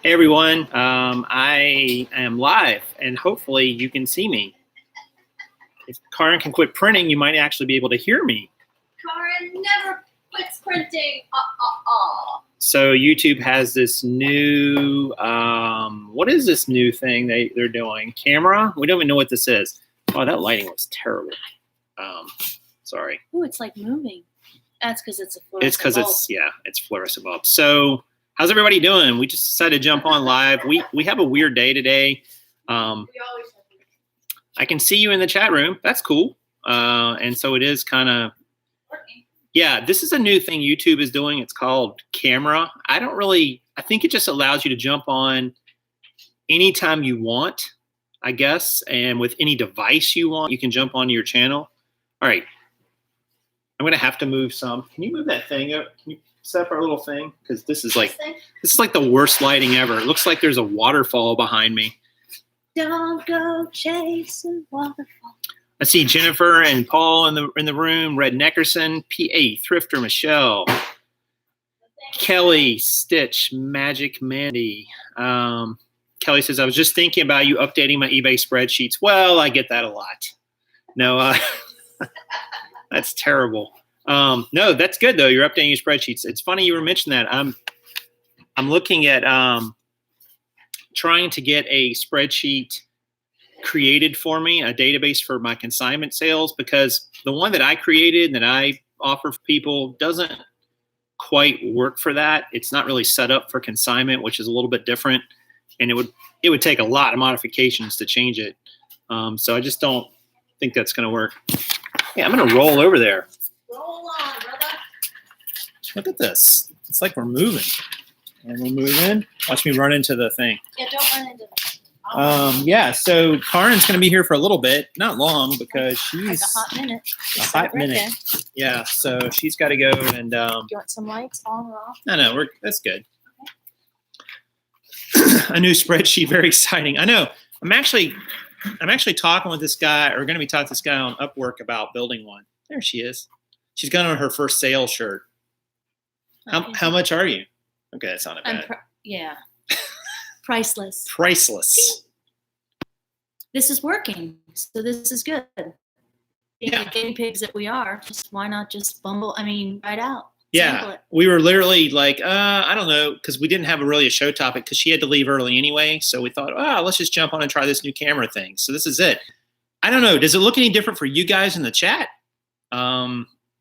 Hey everyone, I am live and hopefully you can see me. If Kaaren can quit printing, you might actually be able to hear me. Kaaren never quits printing. So YouTube has this new, what is this new thing they're doing? Camera? We don't even know what this is. Oh, that lighting was terrible. Sorry. Oh, it's like moving. That's because it's a fluorescent It's because bulb. it's fluorescent bulb. So how's everybody doing? We just decided to jump on live. We have a weird day today. We always have to. I can see you in the chat room. That's cool. And so it is kind of, yeah, this is a new thing YouTube is doing. It's called Camera. I think it just allows you to jump on anytime you want, I guess. And with any device you want, you can jump onto your channel. All right. I'm going to have to move some. Can you move that thing up? Can you set up our little thing? Because this is like the worst lighting ever. It looks like there's a waterfall behind me. Don't go chasing waterfall. I see Jennifer and Paul in the room. Red Neckerson, PA, Thrifter, Michelle, Kelly, Stitch, Magic, Mandy. Kelly says, I was just thinking about you updating my eBay spreadsheets. Well, I get that a lot. No, that's terrible. No, that's good though. You're updating your spreadsheets. It's funny you were mentioning that. I'm looking at trying to get a spreadsheet created for me, a database for my consignment sales, because the one that I created that I offer for people doesn't quite work for that. It's not really set up for consignment, which is a little bit different, and it would take a lot of modifications to change it. So I just don't think that's going to work. Yeah, I'm going to roll over there. Roll on, brother. Look at this. It's like we're moving. And we're moving. Watch me run into the thing. Yeah, don't run into that. Yeah, so Karen's going to be here for a little bit. Not long, because she's... Like a hot minute. A hot minute. Yeah, so she's got to go and... Do you want some lights on or off? No, that's good. A new spreadsheet, very exciting. I know. I'm actually talking with this guy, or going to be talking to this guy on Upwork about building one. There she is. She's got on her first sale shirt. How much are you? Okay, that's not bad. Yeah. Priceless. Priceless. This is working, so this is good. Being Yeah. the guinea pigs that we are, why not just right out? Yeah, we were literally like, I don't know, because we didn't have a show topic because she had to leave early anyway. So we thought, let's just jump on and try this new camera thing. So this is it. I don't know. Does it look any different for you guys in the chat?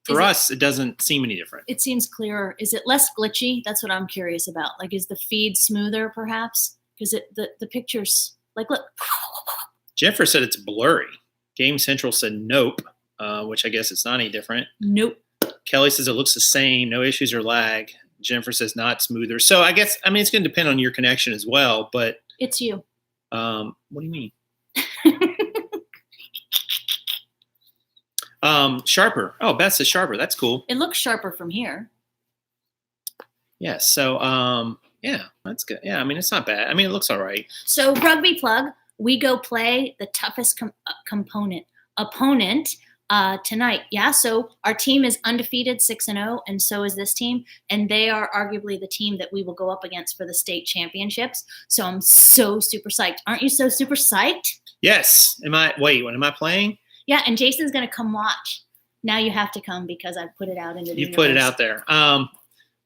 For us, it doesn't seem any different. It seems clearer. Is it less glitchy? That's what I'm curious about. Like, is the feed smoother, perhaps? Because the pictures, like, look. Jennifer said it's blurry. Game Central said nope, which I guess it's not any different. Nope. Kelly says it looks the same, no issues or lag. Jennifer says not smoother. So I guess, it's going to depend on your connection as well, but. It's you. What do you mean? Sharper. Oh, Beth says sharper. That's cool. It looks sharper from here. Yeah. So, yeah, that's good. Yeah. It's not bad. It looks all right. So rugby plug, we go play the toughest opponent tonight. Yeah. So our team is undefeated 6-0, and so is this team. And they are arguably the team that we will go up against for the state championships. So I'm so super psyched. Aren't you so super psyched? Yes. Am I playing? Yeah, and Jason's going to come watch. Now you have to come because I put it out into the universe. Put it out there.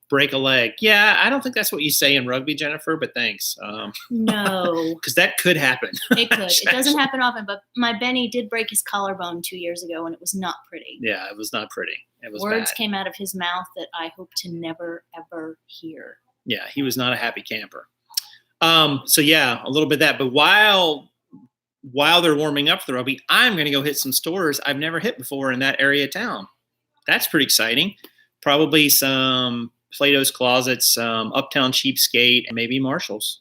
Break a leg. Yeah, I don't think that's what you say in rugby, Jennifer, but thanks. No. Because that could happen. It could. It doesn't happen often, but my Benny did break his collarbone 2 years ago, and it was not pretty. Yeah, it was not pretty. It was Words bad. came out of his mouth that I hope to never, ever hear. Yeah, he was not a happy camper. So, yeah, a little bit of that. But while they're warming up for the rugby, I'm going to go hit some stores I've never hit before in that area of town. That's pretty exciting. Probably some Plato's Closets, Uptown Cheapskate, and maybe Marshall's.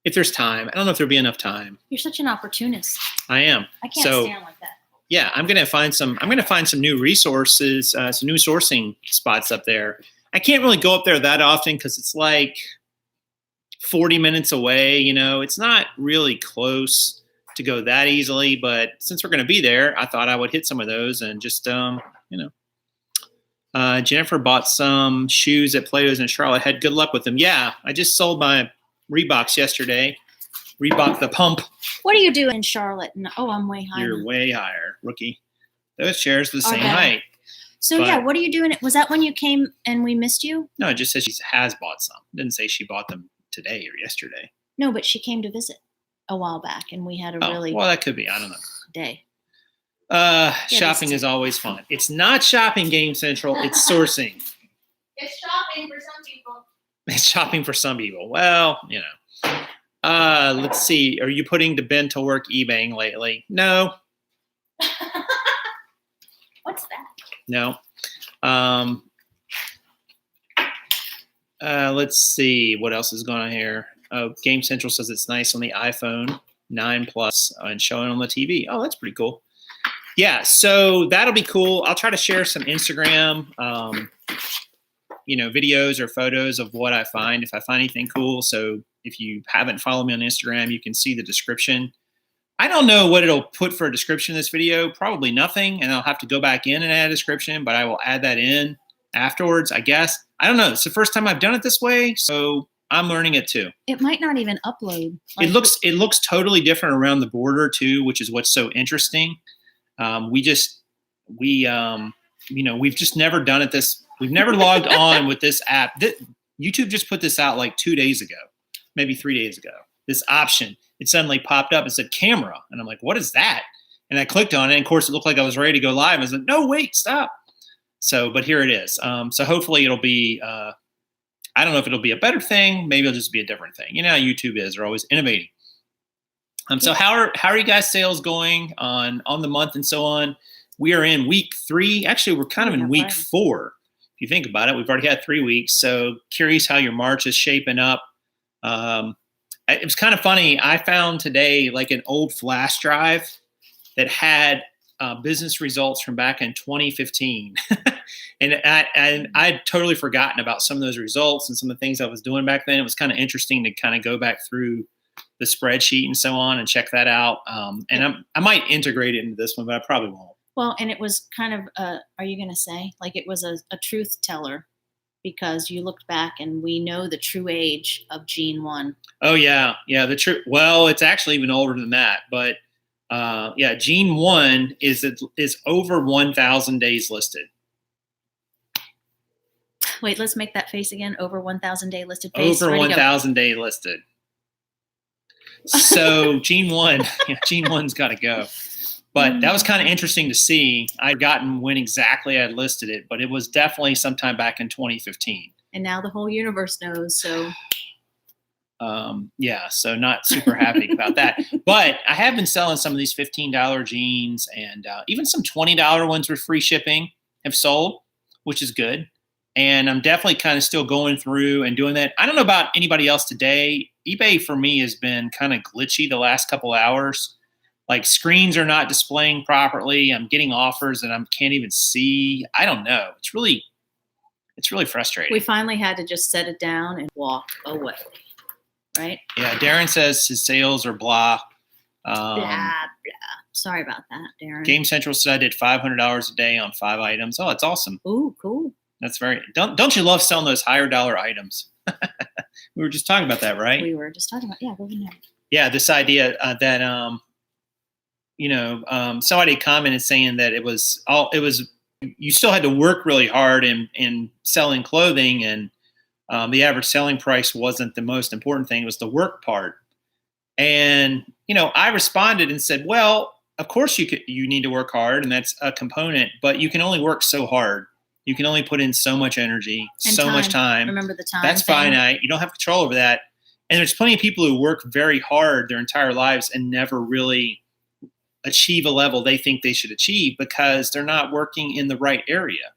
If there's time. I don't know if there'll be enough time. You're such an opportunist. I am. I can't stand like that. Yeah, I'm going to find some new resources, some new sourcing spots up there. I can't really go up there that often because it's like 40 minutes away. It's not really close to go that easily, but since we're going to be there, I thought I would hit some of those and just, Jennifer bought some shoes at Plato's in Charlotte. Had good luck with them. Yeah, I just sold my Reeboks yesterday. Reebok the pump. What are you doing in Charlotte? I'm way higher. You're way higher, rookie. Those chairs are the same height. So what are you doing? Was that when you came and we missed you? No, it just says she has bought some. It didn't say she bought them today or yesterday. No, but she came to visit a while back, and we had a really well, that could be. I don't know. Day. Shopping is always fun. It's not shopping, Game Central. It's sourcing. It's shopping for some people. It's shopping for some people. Well, let's see. Are you putting the Ben to work eBaying lately? No. What's that? No. Let's see what else is going on here. Oh, Game Central says it's nice on the iPhone 9 Plus and showing on the TV. Oh, that's pretty cool. Yeah, so that'll be cool. I'll try to share some Instagram, videos or photos of what I find if I find anything cool. So if you haven't followed me on Instagram, you can see the description. I don't know what it'll put for a description in this video. Probably nothing, and I'll have to go back in and add a description, but I will add that in afterwards, I guess. I don't know. It's the first time I've done it this way, so I'm learning it too. It might not even upload. It looks totally different around the border too, which is what's so interesting. We've just never done it this. We've never logged on with this app. YouTube just put this out like 2 days ago, maybe 3 days ago. This option, it suddenly popped up and said camera, and I'm like, what is that? And I clicked on it, and of course, it looked like I was ready to go live. I was like, no, wait, stop. So, but here it is. So hopefully it'll be. I don't know if it'll be a better thing. Maybe it'll just be a different thing. You know how YouTube is. They're always innovating. So how are you guys sales going on the month and so on? We are in week 3. Actually, we're kind of in week 4. If you think about it, we've already had 3 weeks. So curious how your March is shaping up. It was kind of funny. I found today like an old flash drive that had business results from back in 2015. And I'd totally forgotten about some of those results and some of the things I was doing back then. It was kind of interesting to kind of go back through the spreadsheet and so on and check that out. And I might integrate it into this one, but I probably won't. Well, and it was kind of, are you going to say, like it was a truth teller, because you looked back and we know the true age of Gene 1. Oh, yeah. Yeah, well, it's actually even older than that. But, Gene 1 is over 1,000 days listed. Wait, let's make that face again. Over 1,000 day listed face. Over 1,000 day listed. So Gene 1's got to go. But that was kind of interesting to see. I'd gotten when exactly I'd listed it, but it was definitely sometime back in 2015. And now the whole universe knows. So, so not super happy about that. But I have been selling some of these $15 jeans, and even some $20 ones with free shipping have sold, which is good. And I'm definitely kind of still going through and doing that. I don't know about anybody else today. eBay for me has been kind of glitchy the last couple hours. Like screens are not displaying properly. I'm getting offers that I can't even see. I don't know. It's really frustrating. We finally had to just set it down and walk away, right? Yeah, Darren says his sales are blah. Blah, blah. Sorry about that, Darren. Game Central said I did $500 a day on 5 items. Oh, that's awesome. Ooh, cool. That's don't you love selling those higher dollar items? We were just talking about that, right? We were just talking about, go ahead. Yeah, this idea that somebody commented saying that you still had to work really hard in selling clothing, and the average selling price wasn't the most important thing. It was the work part. And, I responded and said, well, of course you need to work hard, and that's a component, but you can only work so hard. You can only put in so much energy, and so much time. Remember the time. That's finite. You don't have control over that. And there's plenty of people who work very hard their entire lives and never really achieve a level they think they should achieve because they're not working in the right area.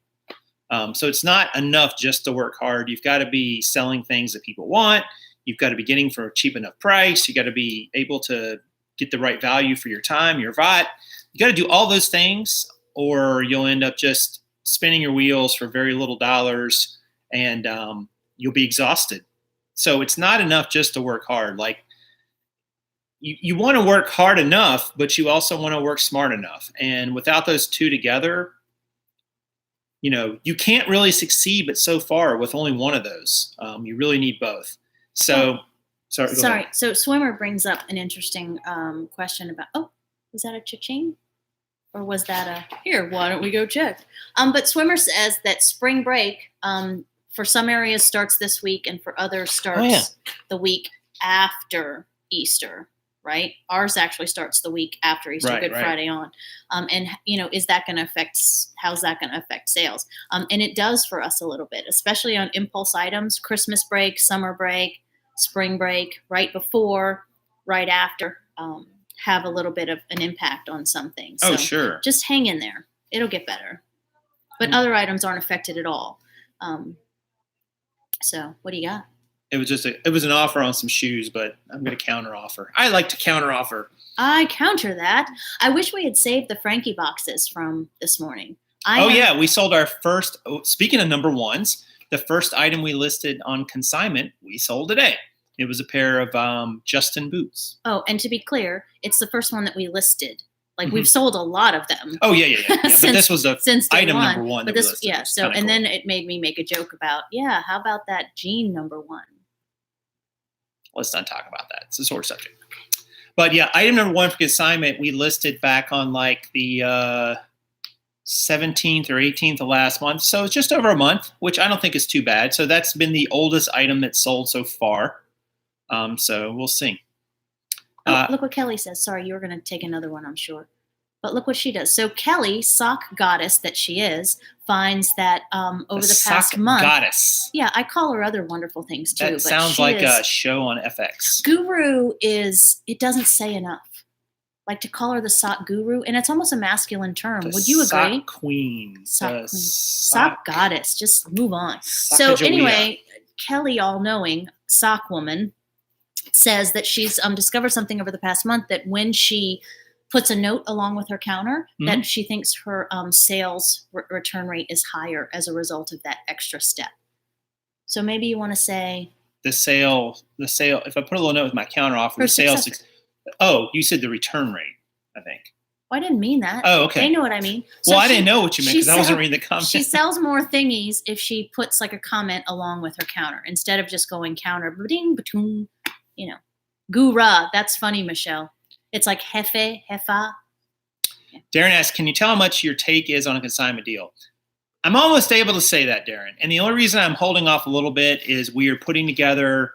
So it's not enough just to work hard. You've got to be selling things that people want. You've got to be getting for a cheap enough price. You got to be able to get the right value for your time, your VOT. You got to do all those things, or you'll end up just spinning your wheels for very little dollars, and you'll be exhausted. So it's not enough just to work hard. Like you want to work hard enough, but you also want to work smart enough. And without those two together, you can't really succeed, but so far with only one of those, you really need both. So, sorry. Go ahead. So Swimmer brings up an interesting question about, was that a cha-ching? Or was that here, why don't we go check? But Swimmer says that spring break for some areas starts this week and for others starts the week after Easter, right? Ours actually starts the week after Easter, Good Friday on. And, is that going to how's that going to affect sales? And it does for us a little bit, especially on impulse items, Christmas break, summer break, spring break, right before, right after. Have a little bit of an impact on some things. So sure. Just hang in there. It'll get better. But other items aren't affected at all. So what do you got? It was an offer on some shoes, but I'm going to counteroffer. I like to counteroffer. I counter that. I wish we had saved the Frankie boxes from this morning. We sold our first, speaking of number ones, the first item we listed on Consignment, we sold today. It was a pair of Justin boots. Oh, and to be clear, it's the first one that we listed. Like we've sold a lot of them. Oh yeah. But this was since item number one. But this, So and cool. Then it made me make a joke about, how about that jean number one? Let's not talk about that. It's a sore subject. But item number one for Consignment, we listed back on like the 17th or 18th of last month. So it's just over a month, which I don't think is too bad. So that's been the oldest item that's sold so far. So we'll see. Look what Kelly says. Sorry, you were going to take another one, I'm sure. But look what she does. So Kelly, sock goddess that she is, finds that over the past month. Goddess. Yeah, I call her other wonderful things too. That sounds like a show on FX. Guru it doesn't say enough. Like to call her the sock guru, and it's almost a masculine term. Would you agree? Sock queen. Sock queen. Sock goddess. Just move on. So anyway, Kelly, all-knowing sock woman, says that she's discovered something over the past month that when she puts a note along with her counter, that she thinks her sales return rate is higher as a result of that extra step. So maybe you want to say the sale. If I put a little note with my counteroffer, the sales. You said the return rate, I think. Well, I didn't mean that. Oh, okay. They know what I mean. So I didn't know what you meant because I wasn't reading the comment. She sells more thingies if she puts like a comment along with her counter instead of just going counter, ba-ding, ba-toom, gura. That's funny, Michelle. It's like jefe, jefa. Yeah. Darren asks, can you tell how much your take is on a consignment deal? I'm almost able to say that, Darren. And the only reason I'm holding off a little bit is we are putting together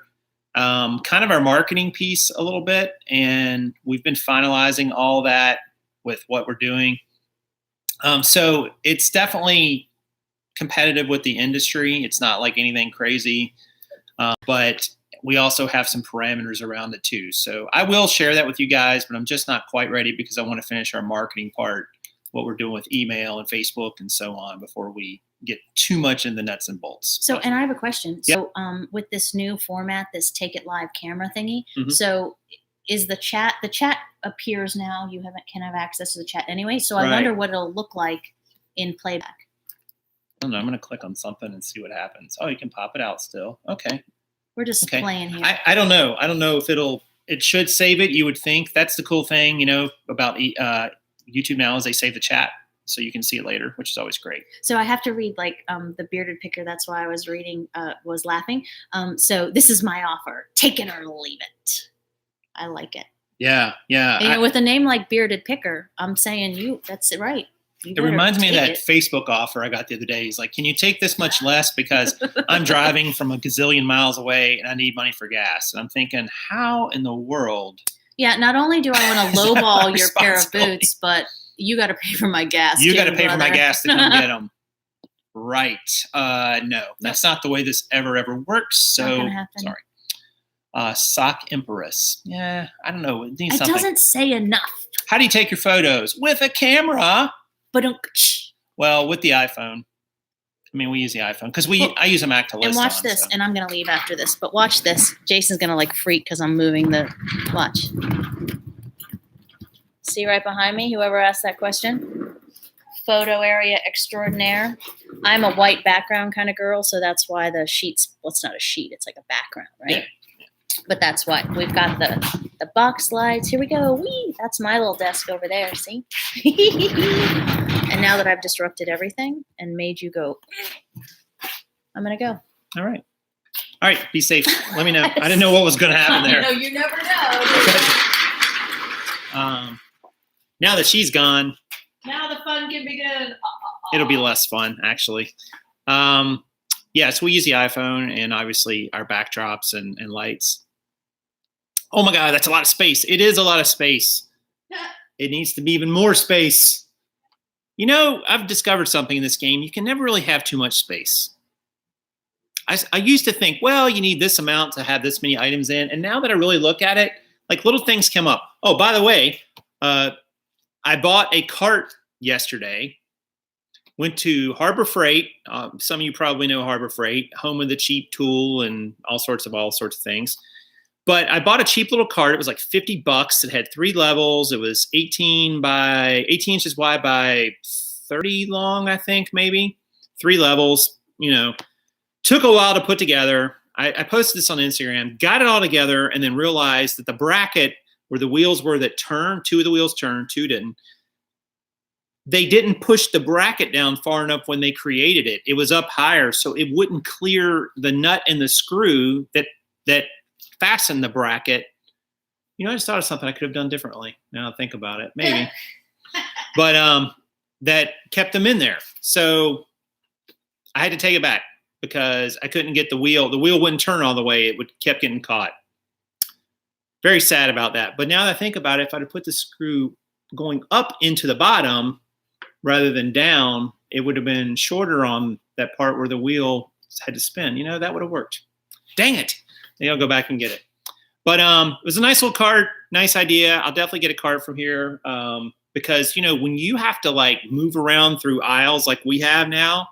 kind of our marketing piece a little bit. And we've been finalizing all that with what we're doing. So it's definitely competitive with the industry. It's not like anything crazy. But we also have some parameters around it too. So I will share that with you guys, but I'm just not quite ready because I want to finish our marketing part, what we're doing with email and Facebook and so on before we get too much in the nuts and bolts. So, and I have a question. Yep. So with this new format, this Take It Live camera thingy, so is the chat appears now, can have access to the chat anyway. So I wonder what it'll look like in playback. I don't know. I'm going to click on something and see what happens. Oh, you can pop it out still. Okay. We're just playing here. I don't know. I don't know if it should save it. You would think that's the cool thing, about YouTube now is they save the chat so you can see it later, which is always great. So I have to read the bearded picker. That's why I was was laughing. So this is my offer. Take it or leave it. I like it. Yeah. Yeah. And with a name like bearded picker, I'm saying that's it, right. It reminds me of that Facebook offer I got the other day. He's like, can you take this much less because I'm driving from a gazillion miles away and I need money for gas? And I'm thinking, how in the world? Yeah, not only do I want to lowball your pair of boots, but you got to pay for my gas. You got to pay for my gas to come get them. Right. No, that's not the way this ever works. So, sorry. Sock Empress. Yeah, I don't know. It doesn't say enough. How do you take your photos? With a camera. Well, with the iPhone. I mean, we use the iPhone because I use a Mac to list. And watch this, and I'm going to leave after this. But watch this. Jason's going to freak because I'm moving the watch. See right behind me, whoever asked that question. Photo area extraordinaire. I'm a white background kind of girl, so that's why the sheets. Well, it's not a sheet; it's like a background, right? Yeah. But that's what we've got the box slides. Here we go. Whee! That's my little desk over there. See? And now that I've disrupted everything and made you go, I'm gonna go. All right. Be safe. Let me know. I didn't know what was going to happen there. No, you never know. Now that she's gone, Now the fun can begin. it'll be less fun, actually. So we use the iPhone and obviously our backdrops and lights. Oh my God, that's a lot of space. It is a lot of space. It needs to be even more space. You know, I've discovered something in this game. You can never really have too much space. I used to think, well, you need this amount to have this many items in. And now that I really look at it, like little things come up. Oh, by the way, I bought a cart yesterday. Went to Harbor Freight. Some of you probably know Harbor Freight, home of the cheap tool and all sorts of things. But I bought a cheap little cart. It was like $50. It had 3 levels. It was 18 inches wide by 30 long, I think, maybe. 3 levels, Took a while to put together. I posted this on Instagram, got it all together, and then realized that the bracket where the wheels were that turned, 2 of the wheels turned, 2 didn't. They didn't push the bracket down far enough when they created it. It was up higher, so it wouldn't clear the nut and the screw that fastened the bracket. I just thought of something I could have done differently. Now I think about it, maybe. But that kept them in there. So I had to take it back because I couldn't get the wheel. The wheel wouldn't turn all the way. It kept getting caught. Very sad about that. But now that I think about it, if I'd have put the screw going up into the bottom rather than down, it would have been shorter on that part where the wheel had to spin. That would have worked. Dang it. Maybe I'll go back and get it. But it was a nice little cart, nice idea. I'll definitely get a cart from here because, when you have to move around through aisles like we have now,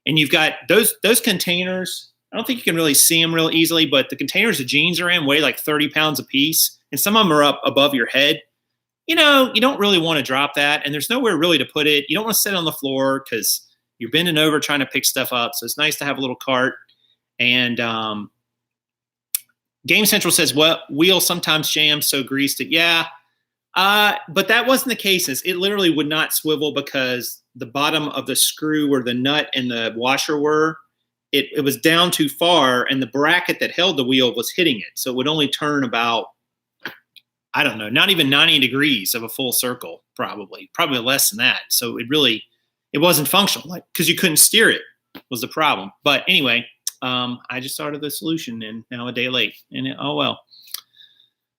and you've got those containers, I don't think you can really see them real easily, but the containers the jeans are in weigh like 30 pounds a piece, and some of them are up above your head. You don't really want to drop that, and there's nowhere really to put it. You don't want to sit on the floor because you're bending over trying to pick stuff up. So it's nice to have a little cart. And Game Central says, well, wheel sometimes jams, so greased it. Yeah, but that wasn't the case. It literally would not swivel because the bottom of the screw where the nut and the washer were, it was down too far, and the bracket that held the wheel was hitting it. So it would only turn about, I don't know, not even 90 degrees of a full circle, probably less than that. So it wasn't functional, because you couldn't steer it was the problem. But anyway, I just thought of the solution, and now a day late, and oh well.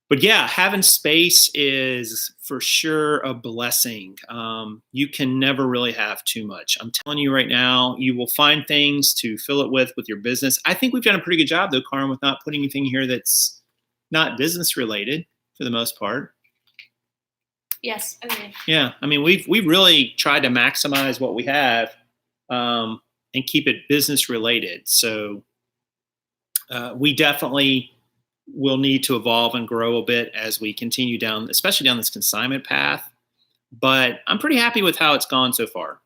But yeah, having space is for sure a blessing. You can never really have too much. I'm telling you right now, you will find things to fill it with your business. I think we've done a pretty good job, though, Kaaren, with not putting anything here that's not business related for the most part. Yes, okay. Yeah, I mean, we've really tried to maximize what we have and keep it business related. So we definitely will need to evolve and grow a bit as we continue down, especially down this consignment path. But I'm pretty happy with how it's gone so far.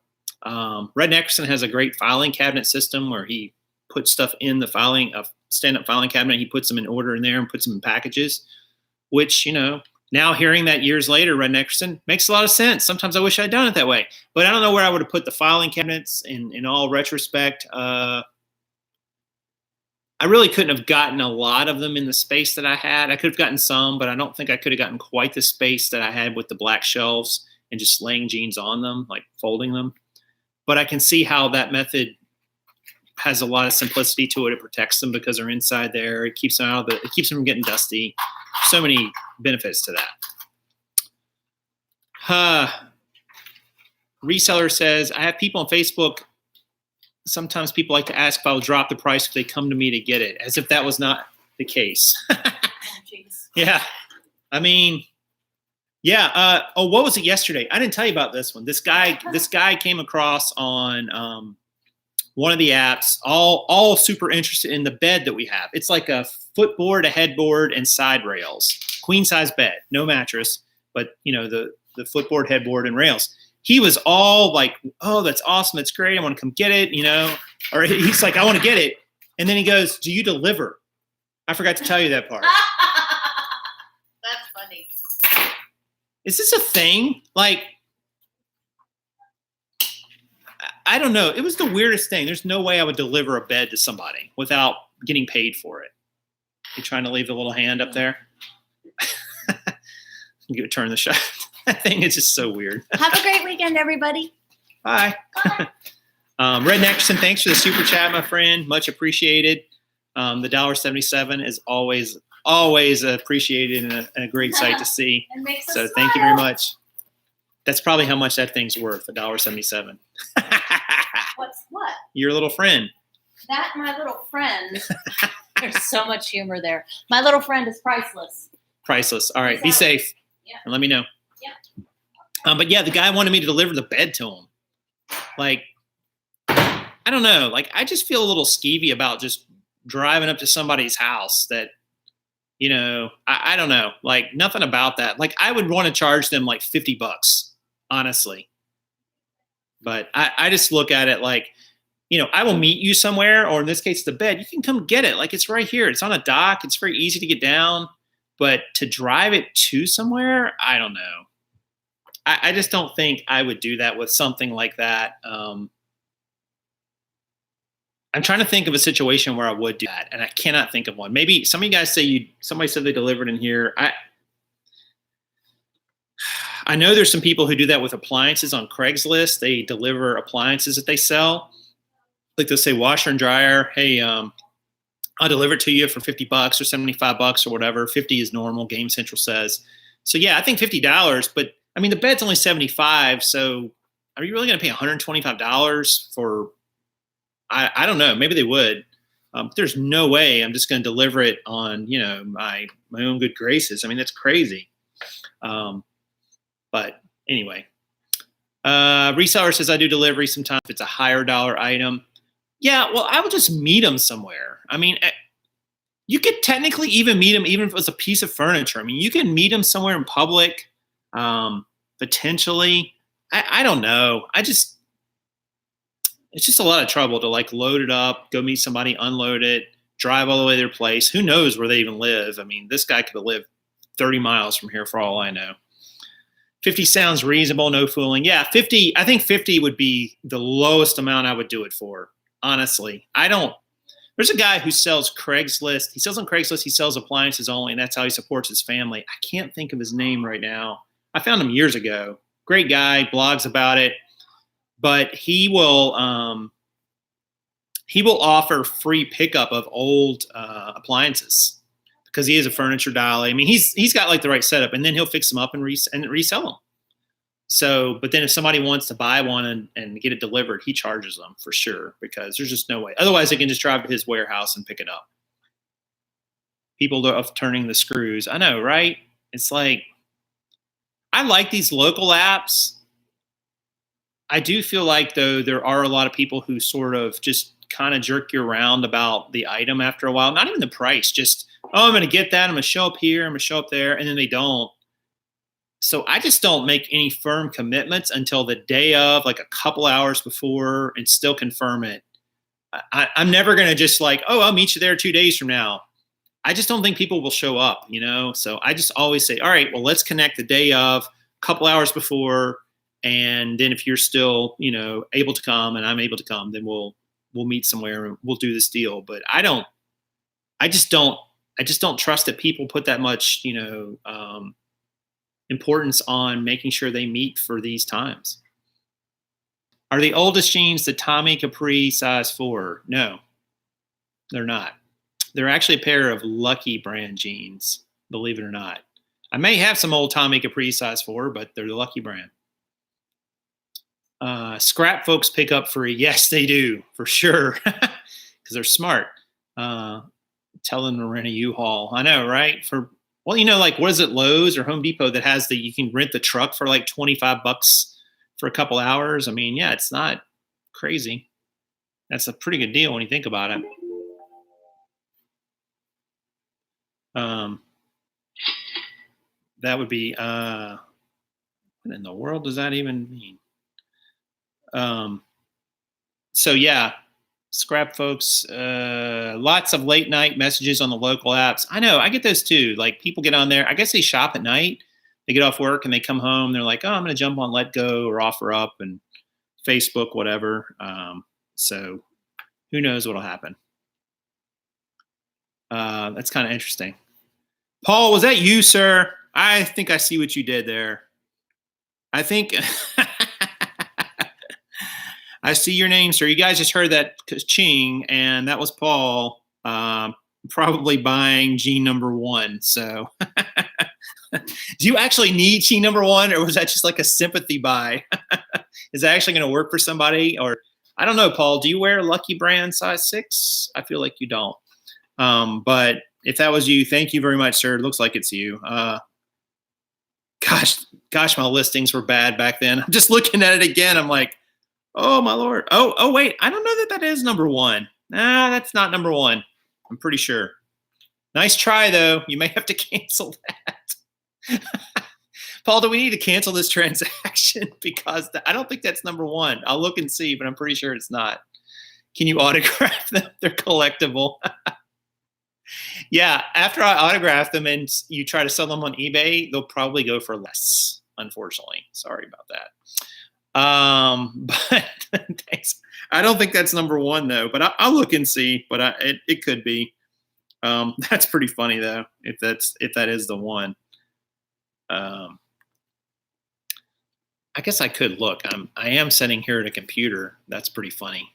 Red Neckerson has a great filing cabinet system where he puts stuff in the stand-up filing cabinet. He puts them in order in there and puts them in packages, which, now hearing that years later, Red Neckerson makes a lot of sense. Sometimes I wish I'd done it that way, but I don't know where I would have put the filing cabinets in all retrospect. I really couldn't have gotten a lot of them in the space that I had. I could have gotten some, but I don't think I could have gotten quite the space that I had with the black shelves and just laying jeans on them, like folding them. But I can see how that method has a lot of simplicity to it. It protects them because they're inside there. It keeps them it keeps them from getting dusty. So many benefits to that. Reseller says, I have people on Facebook. Sometimes people like to ask if I'll drop the price if they come to me to get it, as if that was not the case. Yeah. I mean, yeah. What was it yesterday? I didn't tell you about this one. This guy came across on one of the apps, all super interested in the bed that we have. It's like a footboard, a headboard, and side rails. Queen size bed, no mattress, but the footboard, headboard, and rails. He was all like, oh, that's awesome. That's great. I want to come get it, or he's like, I want to get it. And then he goes, do you deliver? I forgot to tell you that part. is this a thing? Like, I don't know. It was the weirdest thing. There's no way I would deliver a bed to somebody without getting paid for it. You trying to leave the little hand up there? You turn the shot. That thing is just so weird. Have a great weekend, everybody. Bye. Bye. Red Nexton, thanks for the super chat, my friend. Much appreciated. The $1.77 is always appreciated and a great sight to see. So thank you very much. That's probably how much that thing's worth, $1.77. What's what? Your little friend. That my little friend. There's so much humor there. My little friend is priceless. Priceless. All right. Be safe. Yeah. And let me know. Yeah. But yeah, the guy wanted me to deliver the bed to him. Like, I don't know. Like, I just feel a little skeevy about just driving up to somebody's house that, you know, I don't know. Like, nothing about that. Like, I would want to charge them like $50, honestly. But I just look at it like, you know, I will meet you somewhere, or in this case, the bed. You can come get it. Like, it's right here. It's on a dock. It's very easy to get down. But to drive it to somewhere, I don't know. I just don't think I would do that with something like that. I'm trying to think of a situation where I would do that, and I cannot think of one. Maybe some of you guys say somebody said they delivered in here. I know there's some people who do that with appliances on Craigslist. They deliver appliances that they sell. Like they'll say washer and dryer. Hey, I'll deliver it to you for $50 or $75 or whatever. 50 is normal, Game Central says. So yeah, I think $50, but I mean, the bed's only 75. So are you really going to pay $125 for, I don't know, maybe they would. There's no way I'm just going to deliver it on, you know, my own good graces. I mean, that's crazy. But anyway, reseller says I do delivery sometimes if it's a higher dollar item. Yeah, well, I will just meet them somewhere. I mean, you could technically even meet them even if it was a piece of furniture. I mean, you can meet them somewhere in public, potentially. I don't know. It's just a lot of trouble to like load it up, go meet somebody, unload it, drive all the way to their place. Who knows where they even live? I mean, this guy could have lived 30 miles from here for all I know. 50 sounds reasonable, no fooling. Yeah, 50, I think 50 would be the lowest amount I would do it for. Honestly, there's a guy who sells Craigslist. He sells on Craigslist. He sells appliances only, and that's how he supports his family. I can't think of his name right now. I found him years ago. Great guy, blogs about it. But he will offer free pickup of old appliances because he is a furniture dolly. I mean, he's got like the right setup, and then he'll fix them up and resell them. So, but then if somebody wants to buy one and get it delivered, he charges them for sure because there's just no way. Otherwise, they can just drive to his warehouse and pick it up. People are turning the screws. I know, right? It's like, I like these local apps. I do feel like, though, there are a lot of people who sort of just kind of jerk you around about the item after a while. Not even the price, just, oh, I'm going to get that. I'm going to show up here. I'm going to show up there. And then they don't. So I just don't make any firm commitments until the day of, like a couple hours before, and still confirm it. I'm never going to just like, oh, I'll meet you there 2 days from now. I just don't think people will show up, you know? So I just always say, all right, well, let's connect the day of, a couple hours before. And then if you're still, you know, able to come and I'm able to come, then we'll meet somewhere and we'll do this deal. But I just don't trust that people put that much, you know, importance on making sure they meet for these times. Are the oldest jeans the Tommy Capri size 4? No, they're not. They're actually a pair of Lucky brand jeans, believe it or not. I may have some old Tommy Capri size 4, but they're the Lucky brand. Scrap folks pick up free. Yes, they do, for sure, because they're smart. Tell them to rent a U-Haul. I know, right? Well, you know, like, what is it, Lowe's or Home Depot that has you can rent the truck for like $25 for a couple hours? I mean, yeah, it's not crazy. That's a pretty good deal when you think about it. That would be, what in the world does that even mean? So yeah, scrap folks, lots of late night messages on the local apps. I know, I get those too. Like, people get on there, I guess they shop at night. They get off work and they come home. They're like, oh, I'm going to jump on Let Go or Offer Up and Facebook, whatever. So who knows what'll happen. That's kind of interesting. Paul, was that you, sir? I think I see what you did there. I think I see your name, sir. You guys just heard that ching, and that was Paul probably buying gene number 1. So do you actually need gene number 1, or was that just like a sympathy buy? Is that actually going to work for somebody? Or I don't know, Paul, do you wear Lucky Brand size 6? I feel like you don't. But if that was you, thank you very much, sir. It looks like it's you. Gosh, my listings were bad back then. I'm just looking at it again. I'm like, oh my Lord. Oh, wait. I don't know that is number 1. Nah, that's not number 1. I'm pretty sure. Nice try, though. You may have to cancel that. Paul, do we need to cancel this transaction? Because I don't think that's number 1. I'll look and see, but I'm pretty sure it's not. Can you autograph them? They're collectible. Yeah, after I autograph them and you try to sell them on eBay, they'll probably go for less, unfortunately. Sorry about that. But thanks. I don't think that's number 1, though, but I'll look and see, but it could be. That's pretty funny, though, if that is the one. I guess I could look. I am sitting here at a computer. That's pretty funny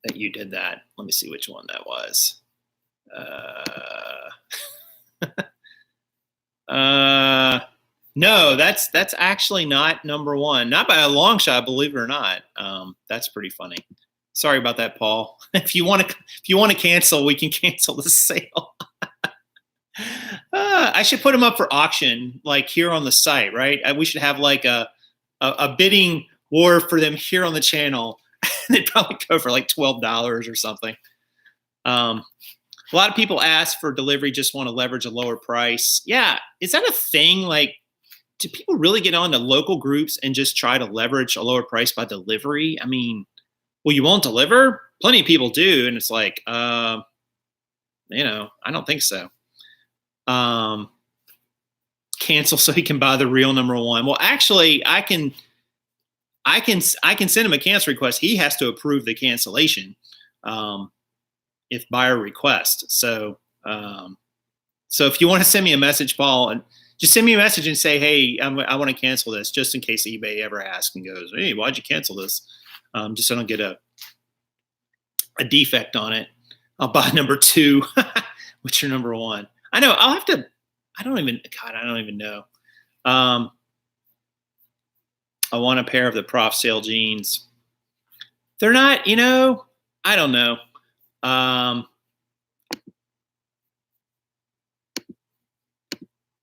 that you did that. Let me see which one that was. No, that's actually not number 1. Not by a long shot, believe it or not. That's pretty funny. Sorry about that, Paul. If you want to cancel, we can cancel the sale. I should put them up for auction, like here on the site, right? We should have like a bidding war for them here on the channel. They'd probably go for like $12 or something. A lot of people ask for delivery, just want to leverage a lower price. Yeah, is that a thing? Like, do people really get on to local groups and just try to leverage a lower price by delivery? I mean, well, you won't deliver? Plenty of people do, and it's like, I don't think so. Cancel so he can buy the real number 1. Well, actually, I can send him a cancel request. He has to approve the cancellation. If buyer request. So if you want to send me a message, Paul, and just send me a message and say, hey, I want to cancel this, just in case eBay ever asks and goes, hey, why'd you cancel this? Just so I don't get a defect on it. I'll buy number 2. What's your number 1? I know I'll have to, I don't even know. I want a pair of the PROF sale jeans. They're not, I don't know.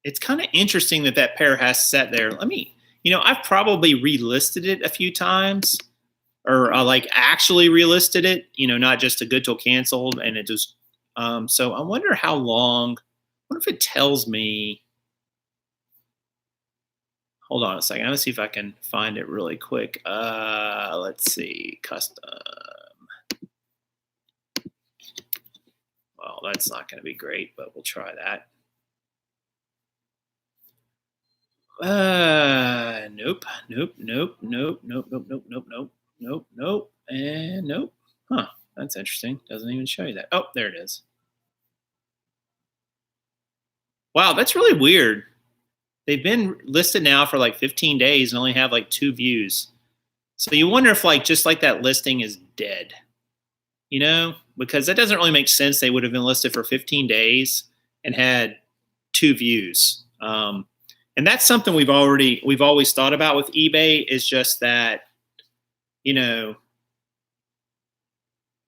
It's kind of interesting that pair has set there. I've probably relisted it a few times, or like actually relisted it, not just a good till canceled. And it just, so I wonder how long, what if it tells me, hold on a second. Let's see if I can find it really quick. Let's see, custom. Well, that's not going to be great, but we'll try that. Nope, and nope. Huh, that's interesting. Doesn't even show you that. Oh, there it is. Wow, that's really weird. They've been listed now for like 15 days and only have like 2 views. So you wonder if just like that listing is dead, because that doesn't really make sense. They would have been listed for 15 days and had 2 views. And that's something we've always thought about with eBay, is just that,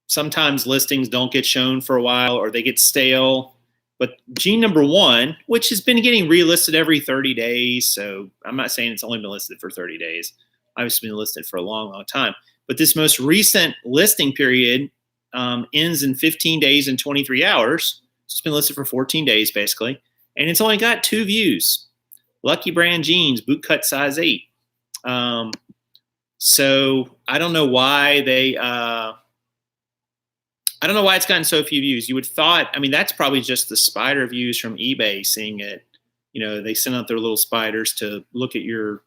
sometimes listings don't get shown for a while or they get stale. But gene number 1, which has been getting relisted every 30 days. So I'm not saying it's only been listed for 30 days. Obviously been listed for a long, long time. But this most recent listing period ends in 15 days and 23 hours. It's been listed for 14 days, basically. And it's only got 2 views. Lucky Brand jeans, bootcut size 8. So I don't know why it's gotten so few views. You would thought, that's probably just the spider views from eBay seeing it. they send out their little spiders to look at your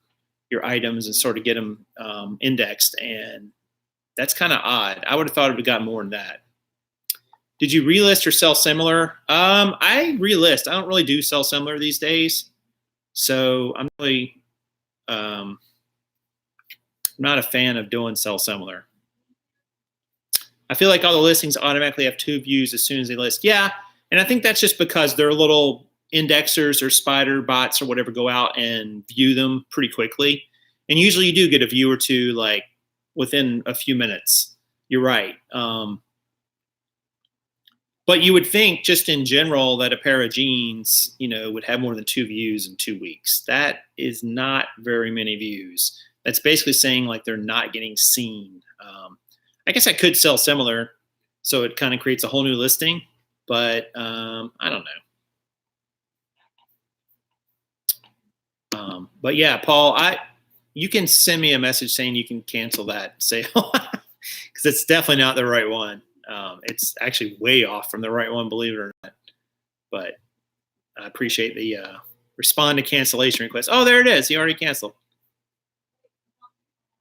items and sort of get them indexed. And that's kind of odd. I would have thought it would have gotten more than that. Did you relist or sell similar? I relist. I don't really do sell similar these days. So I'm really not a fan of doing sell similar. I feel like all the listings automatically have 2 views as soon as they list. Yeah, and I think that's just because their little indexers or spider bots or whatever go out and view them pretty quickly. And usually you do get a view or 2 like within a few minutes. You're right. But you would think just in general that a pair of jeans, would have more than 2 views in 2 weeks. That is not very many views. That's basically saying like they're not getting seen. I guess I could sell similar, so it kind of creates a whole new listing, but I don't know. But yeah, Paul, you can send me a message saying you can cancel that sale because it's definitely not the right one. It's actually way off from the right one, believe it or not. But I appreciate the respond to cancellation request. Oh, there it is. He already canceled.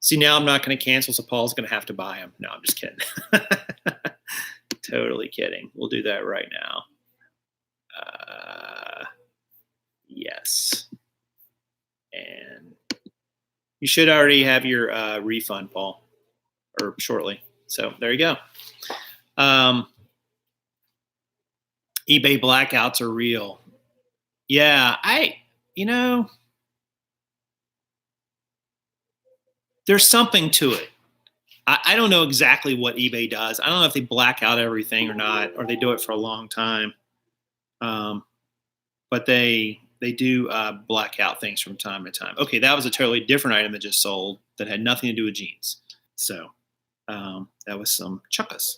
See, now I'm not going to cancel, so Paul's going to have to buy them. No, I'm just kidding. Totally kidding. We'll do that right now. Yes. And you should already have your refund, Paul, or shortly. So there you go. eBay blackouts are real. Yeah, there's something to it. I don't know exactly what eBay does. I don't know if they black out everything or not, or they do it for a long time. But they do black out things from time to time. Okay, that was a totally different item that just sold that had nothing to do with jeans. So that was some chukkas.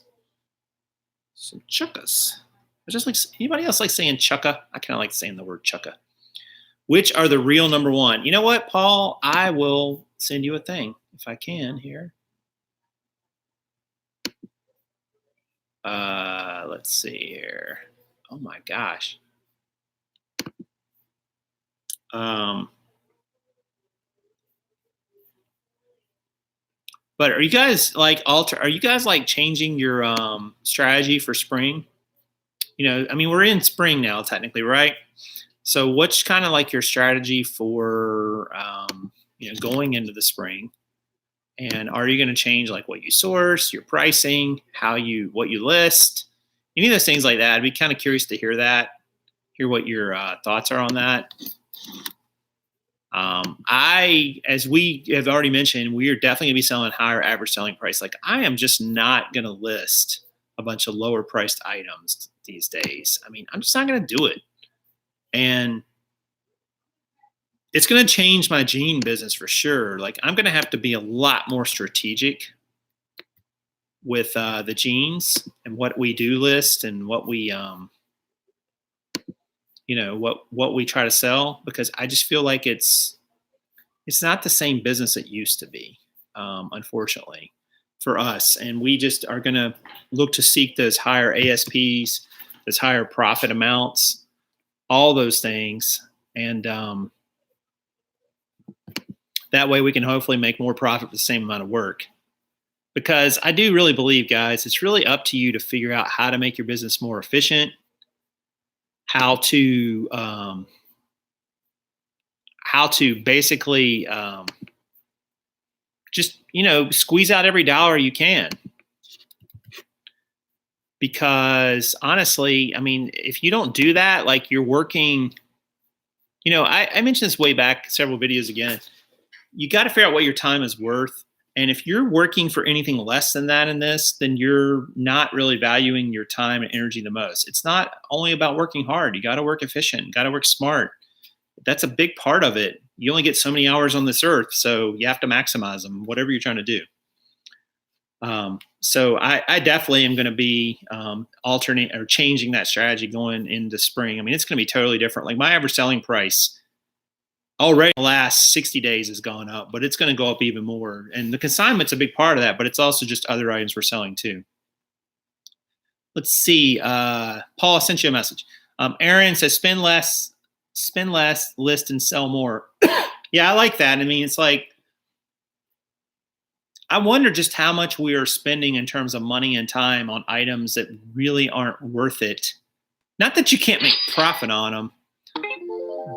Some chukkas. I just like, anybody else like saying chukka? I kind of like saying the word chukka. Which are the real number one? You know what, Paul? I will send you a thing if I can here. Let's see here. Oh my gosh. But are you guys like changing your strategy for spring? I mean, we're in spring now, technically, right? So what's kind of like your strategy for, going into the spring? And are you going to change like what you source, your pricing, what you list, any of those things like that? I'd be kind of curious to hear what your thoughts are on that. As we have already mentioned, we are definitely gonna be selling higher average selling price. Like I am just not going to list a bunch of lower priced items these days. I mean, I'm just not going to do it. And it's going to change my jean business for sure. Like I'm going to have to be a lot more strategic with the jeans and what we do list and what we, what we try to sell, because I just feel like it's not the same business it used to be, unfortunately, for us. And we just are going to look to seek those higher ASPs, those higher profit amounts, all those things. And that way we can hopefully make more profit for the same amount of work. Because I do really believe, guys, it's really up to you to figure out how to make your business more efficient, how to basically just, squeeze out every dollar you can. Because honestly, I mean, if you don't do that, like you're working, I mentioned this way back several videos again. You got to figure out what your time is worth. And if you're working for anything less than that in this, then you're not really valuing your time and energy the most. It's not only about working hard. You got to work efficient, got to work smart. That's a big part of it. You only get so many hours on this earth, so you have to maximize them, whatever you're trying to do. So I definitely am going to be alternating or changing that strategy going into spring. I mean, it's going to be totally different. Like my average selling price already in the last 60 days has gone up, but it's going to go up even more. And the consignment's a big part of that, but it's also just other items we're selling too. Let's see. Paul, I sent you a message. Aaron says spend less spend less, list and sell more. Yeah, I like that. I mean, it's like, I wonder just how much we are spending in terms of money and time on items that really aren't worth it. Not that you can't make profit on them,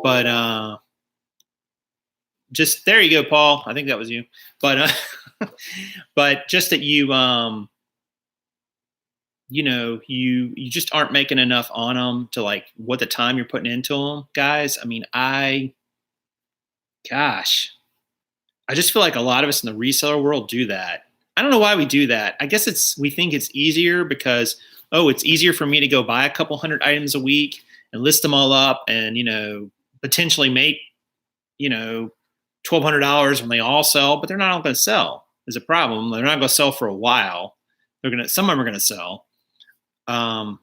but just there you go, Paul. I think that was you. But but just that you you just aren't making enough on them to like what the time you're putting into them, guys. I mean, gosh, I just feel like a lot of us in the reseller world do that. I don't know why we do that. I guess we think it's easier because, it's easier for me to go buy a couple hundred items a week and list them all up and, potentially make, $1,200 when they all sell, but they're not all going to sell. There's a problem. They're not going to sell for a while. Some of them are going to sell. I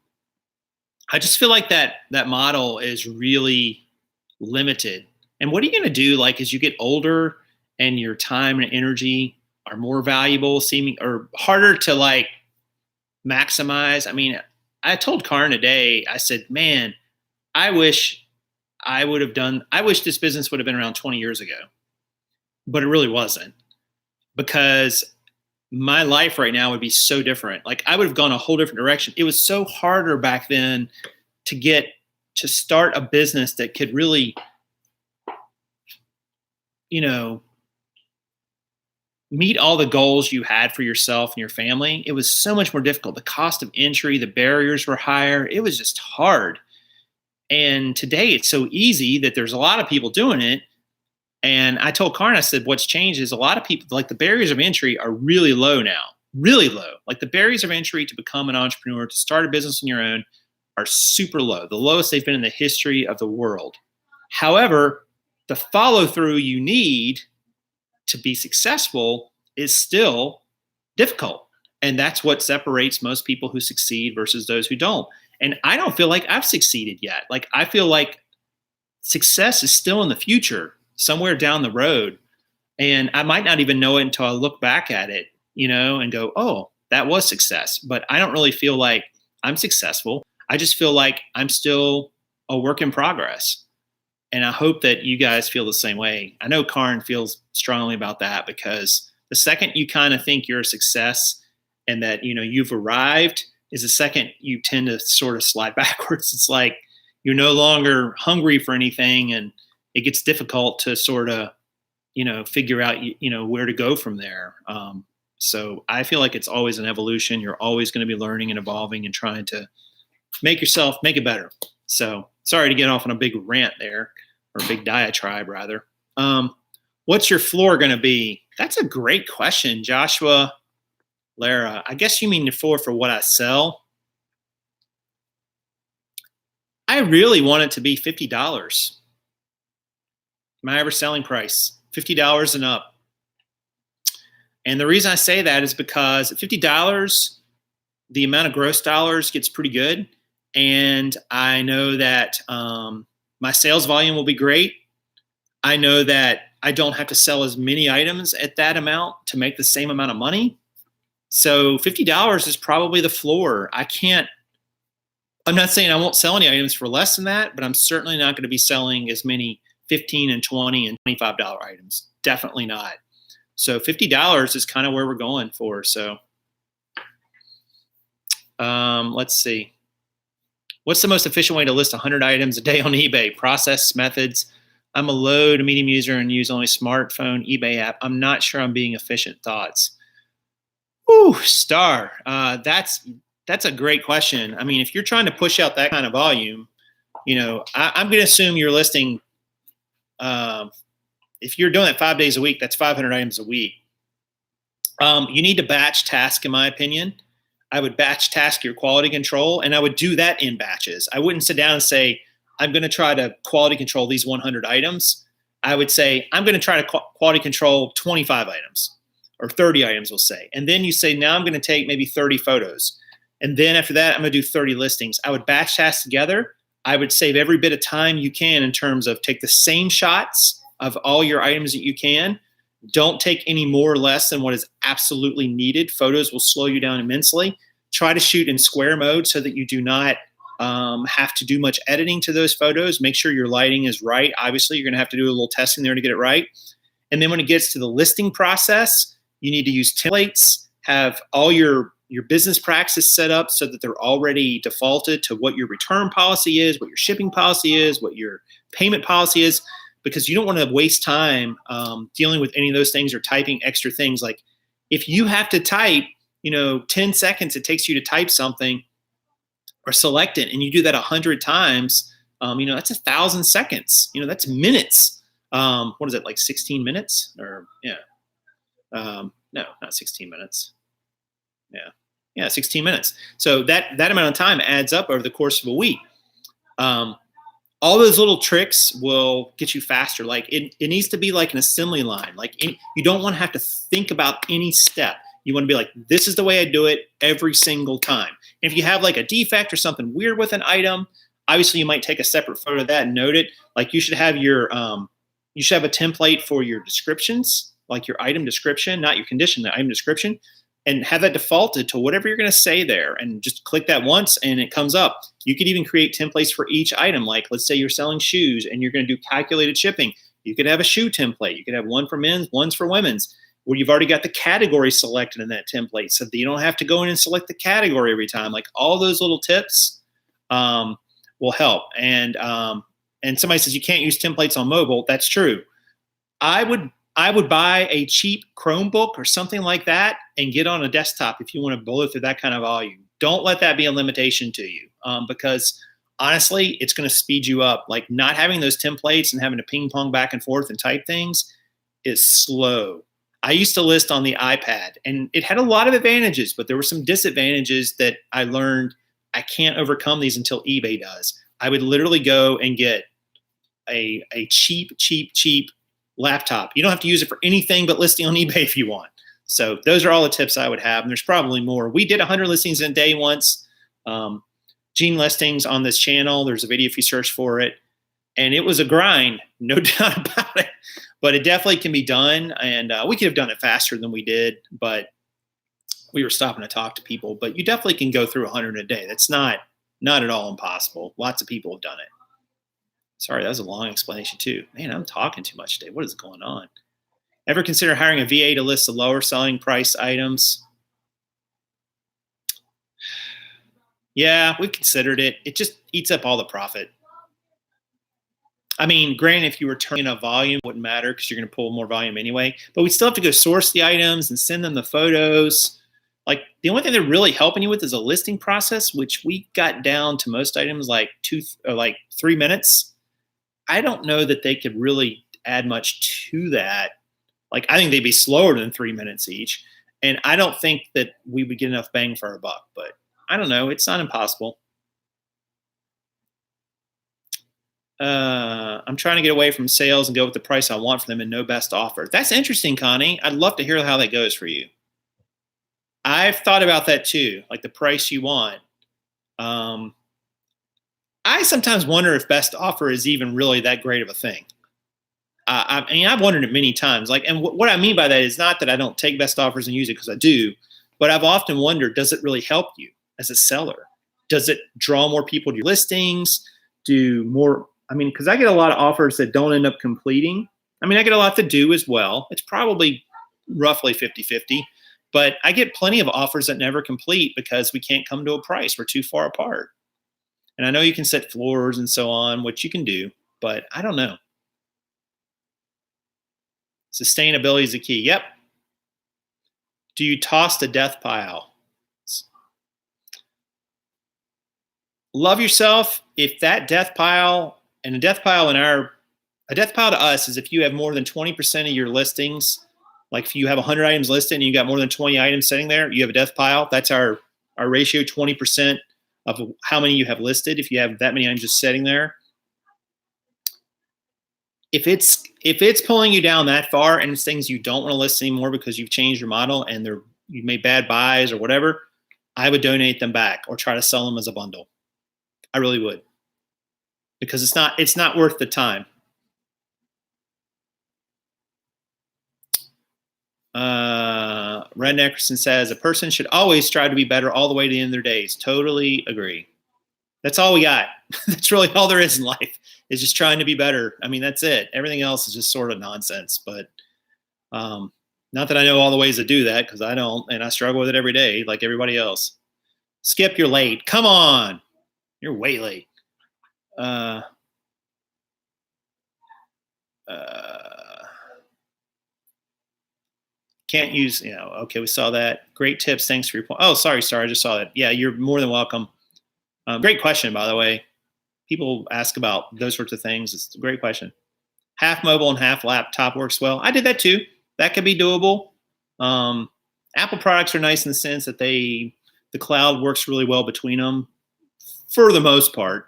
just feel like that model is really limited. And what are you going to do like as you get older and your time and energy are more valuable, or harder to like maximize? I mean, I told Kaaren today, I said, man, I wish this business would have been around 20 years ago, but it really wasn't, because my life right now would be so different. Like I would have gone a whole different direction. It was so harder back then to start a business that could really, meet all the goals you had for yourself and your family. It was so much more difficult. The cost of entry, the barriers were higher. It was just hard. And today it's so easy that there's a lot of people doing it. And I told Kaaren, I said, what's changed is a lot of people, like the barriers of entry are really low now, really low. Like the barriers of entry to become an entrepreneur, to start a business on your own are super low, the lowest they've been in the history of the world. However, the follow through you need to be successful is still difficult. And that's what separates most people who succeed versus those who don't. And I don't feel like I've succeeded yet. Like I feel like success is still in the future, somewhere down the road. And I might not even know it until I look back at it, and go, oh, that was success. But I don't really feel like I'm successful. I just feel like I'm still a work in progress. And I hope that you guys feel the same way. I know Kaaren feels strongly about that, because the second you kind of think you're a success and that, you've arrived, is the second you tend to sort of slide backwards. It's like you're no longer hungry for anything, and it gets difficult to sort of, figure out, where to go from there. So I feel like it's always an evolution. You're always going to be learning and evolving and trying to make it better. So sorry to get off on a big rant there, or a big diatribe rather. What's your floor going to be? That's a great question, Joshua Lara. I guess you mean the floor for what I sell. I really want it to be $50. My average selling price, $50 and up. And the reason I say that is because at $50, the amount of gross dollars gets pretty good. And I know that my sales volume will be great. I know that I don't have to sell as many items at that amount to make the same amount of money. So $50 is probably the floor. I'm not saying I won't sell any items for less than that, but I'm certainly not going to be selling as many $15 and $20 and $25 items. Definitely not. So $50 is kind of where we're going for. So let's see. What's the most efficient way to list 100 items a day on eBay? Process, methods. I'm a low to medium user and use only smartphone eBay app. I'm not sure I'm being efficient. Thoughts? Ooh, Star. That's a great question. I mean, if you're trying to push out that kind of volume, I'm going to assume you're listing. If you're doing it 5 days a week, that's 500 items a week. You need to batch task, in my opinion. I would batch task your quality control, and I would do that in batches. I wouldn't sit down and say, I'm going to try to quality control these 100 items. I would say, I'm going to try to quality control 25 items or 30 items, we'll say. And then you say, now I'm going to take maybe 30 photos. And then after that, I'm going to do 30 listings. I would batch tasks together. I would save every bit of time you can in terms of take the same shots of all your items that you can. Don't take any more or less than what is absolutely needed. Photos will slow you down immensely. Try to shoot in square mode so that you do not have to do much editing to those photos. Make sure your lighting is right. Obviously, you're going to have to do a little testing there to get it right. And then when it gets to the listing process, you need to use templates, have all your business practices set up so that they're already defaulted to what your return policy is, what your shipping policy is, what your payment policy is, because you don't want to waste time dealing with any of those things or typing extra things. Like if you have to type, 10 seconds it takes you to type something or select it, and you do that 100 times, that's 1,000 seconds. That's minutes. What is it, like 16 minutes? Or no, not 16 minutes. Yeah, 16 minutes. So that amount of time adds up over the course of a week. All those little tricks will get you faster. Like it needs to be like an assembly line. Like you don't want to have to think about any step. You want to be like, this is the way I do it every single time. And if you have like a defect or something weird with an item, obviously you might take a separate photo of that and note it. Like you should have you should have a template for your descriptions, like your item description, not your condition, the item description, and have that defaulted to whatever you're going to say there, and just click that once and it comes up. You could even create templates for each item. Like let's say you're selling shoes and you're going to do calculated shipping. You could have a shoe template. You could have one for men's, one's for women's, where you've already got the category selected in that template so that you don't have to go in and select the category every time. Like all those little tips will help. And somebody says you can't use templates on mobile. That's true. I would buy a cheap Chromebook or something like that and get on a desktop if you want to blow through that kind of volume. Don't let that be a limitation to you because honestly, it's going to speed you up. Like not having those templates and having to ping pong back and forth and type things is slow. I used to list on the iPad and it had a lot of advantages, but there were some disadvantages that I learned I can't overcome these until eBay does. I would literally go and get a cheap laptop. You don't have to use it for anything but listing on eBay if you want. So those are all the tips I would have. And there's probably more. We did 100 listings in a day once. Gene listings on this channel. There's a video if you search for it. And it was a grind, no doubt about it. But it definitely can be done. And we could have done it faster than we did. But we were stopping to talk to people. But you definitely can go through 100 a day. That's not at all impossible. Lots of people have done it. Sorry, that was a long explanation too. Man, I'm talking too much today. What is going on? Ever consider hiring a VA to list the lower selling price items? Yeah, we've considered it. It just eats up all the profit. I mean, granted, if you were turning a volume, it wouldn't matter because you're going to pull more volume anyway. But we still have to go source the items and send them the photos. Like the only thing they're really helping you with is a listing process, which we got down to most items like 3 minutes. I don't know that they could really add much to that. Like, I think they'd be slower than 3 minutes each. And I don't think that we would get enough bang for our buck, but I don't know. It's not impossible. I'm trying to get away from sales and go with the price I want for them and no best offer. That's interesting, Connie. I'd love to hear how that goes for you. I've thought about that too, like the price you want. I sometimes wonder if best offer is even really that great of a thing. I mean, I've wondered it many times. Like, and what I mean by that is not that I don't take best offers and use it, because I do, but I've often wondered, does it really help you as a seller? Does it draw more people to your listings? Do more? I mean, because I get a lot of offers that don't end up completing. I mean, I get a lot to do as well. It's probably roughly 50-50, but I get plenty of offers that never complete because we can't come to a price. We're too far apart. And I know you can set floors and so on, which you can do, but I don't know. Sustainability is the key. Yep. Do you toss the death pile? Love yourself. If that death pile, and a death pile to us is if you have more than 20% of your listings, like if you have 100 items listed and you got more than 20 items sitting there, you have a death pile. That's our ratio, 20% of how many you have listed. If you have that many items just sitting there, if it's pulling you down that far and it's things you don't want to list anymore because you've changed your model and you've made bad buys or whatever, I would donate them back or try to sell them as a bundle. I really would, because it's not worth the time. Red Neckerson says a person should always strive to be better all the way to the end of their days. Totally agree. That's all we got. That's really all there is in life, is just trying to be better. I mean, that's it. Everything else is just sort of nonsense. But not that I know all the ways to do that, because I don't, and I struggle with it every day like everybody else. Skip, you're late. Come on. You're way late. Can't use, okay, we saw that. Great tips. Thanks for your point. Oh, sorry. I just saw that. Yeah, you're more than welcome. Great question, by the way. People ask about those sorts of things. It's a great question. Half mobile and half laptop works well. I did that too. That could be doable. Apple products are nice in the sense that the cloud works really well between them for the most part,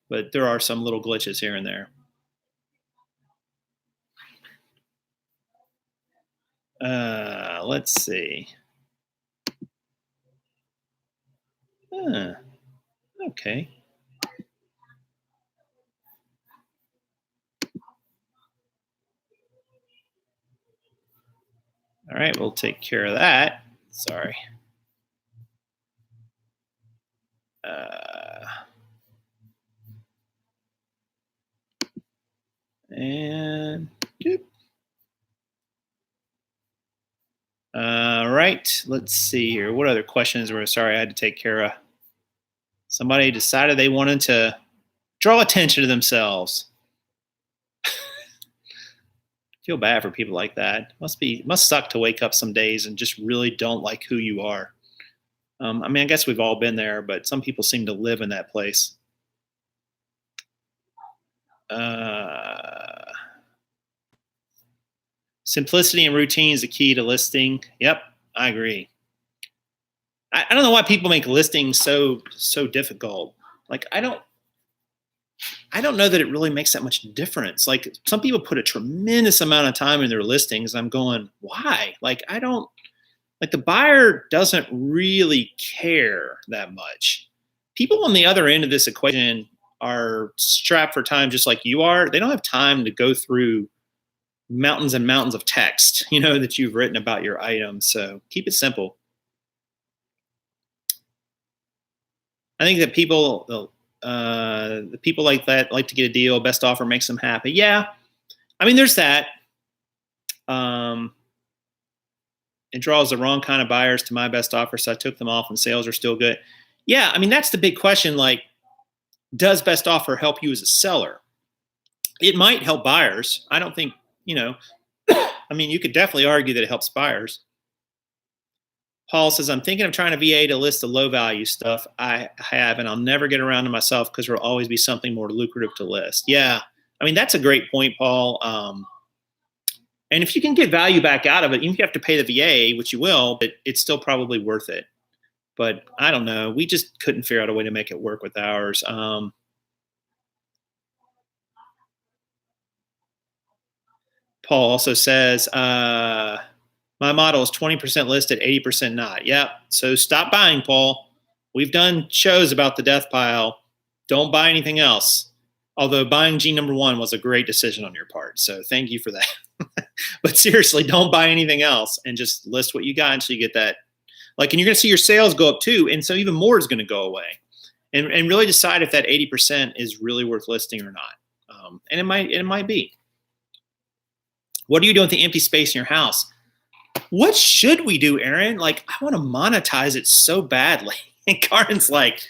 but there are some little glitches here and there. Let's see. Okay. All right, we'll take care of that. Sorry. And doop. All right, let's see here. What other questions were? Sorry, I had to take care of. Somebody decided they wanted to draw attention to themselves. Feel bad for people like that. Must suck to wake up some days and just really don't like who you are. I mean, I guess we've all been there, but some people seem to live in that place. Simplicity and routine is the key to listing. Yep, I agree. I don't know why people make listings so difficult. Like, I don't know that it really makes that much difference. Like, some people put a tremendous amount of time in their listings. I'm going, why? Like, the buyer doesn't really care that much. People on the other end of this equation are strapped for time just like you are. They don't have time to go through mountains and mountains of text, that you've written about your item. So keep it simple. I think that the people like that like to get a deal. Best offer makes them happy. Yeah. I mean, there's that. It draws the wrong kind of buyers to my best offer, so I took them off and sales are still good. Yeah, I mean, that's the big question. Like, does best offer help you as a seller? It might help buyers. I don't think, I mean, you could definitely argue that it helps buyers. Paul says, I'm thinking of trying a VA to list the low value stuff I have, and I'll never get around to myself because there will always be something more lucrative to list. Yeah, I mean, that's a great point, Paul. And if you can get value back out of it, even if you have to pay the VA, which you will, but it's still probably worth it. But I don't know. We just couldn't figure out a way to make it work with ours. Paul also says, my model is 20% listed, 80% not. Yeah. So stop buying, Paul. We've done shows about the death pile. Don't buy anything else. Although buying G number 1 was a great decision on your part. So thank you for that. But seriously, don't buy anything else and just list what you got until you get that. Like, and you're going to see your sales go up too. And so even more is going to go away. And really decide if that 80% is really worth listing or not. And it might be. What are you doing with the empty space in your house? What should we do, Aaron? Like, I want to monetize it so badly. And Karen's like,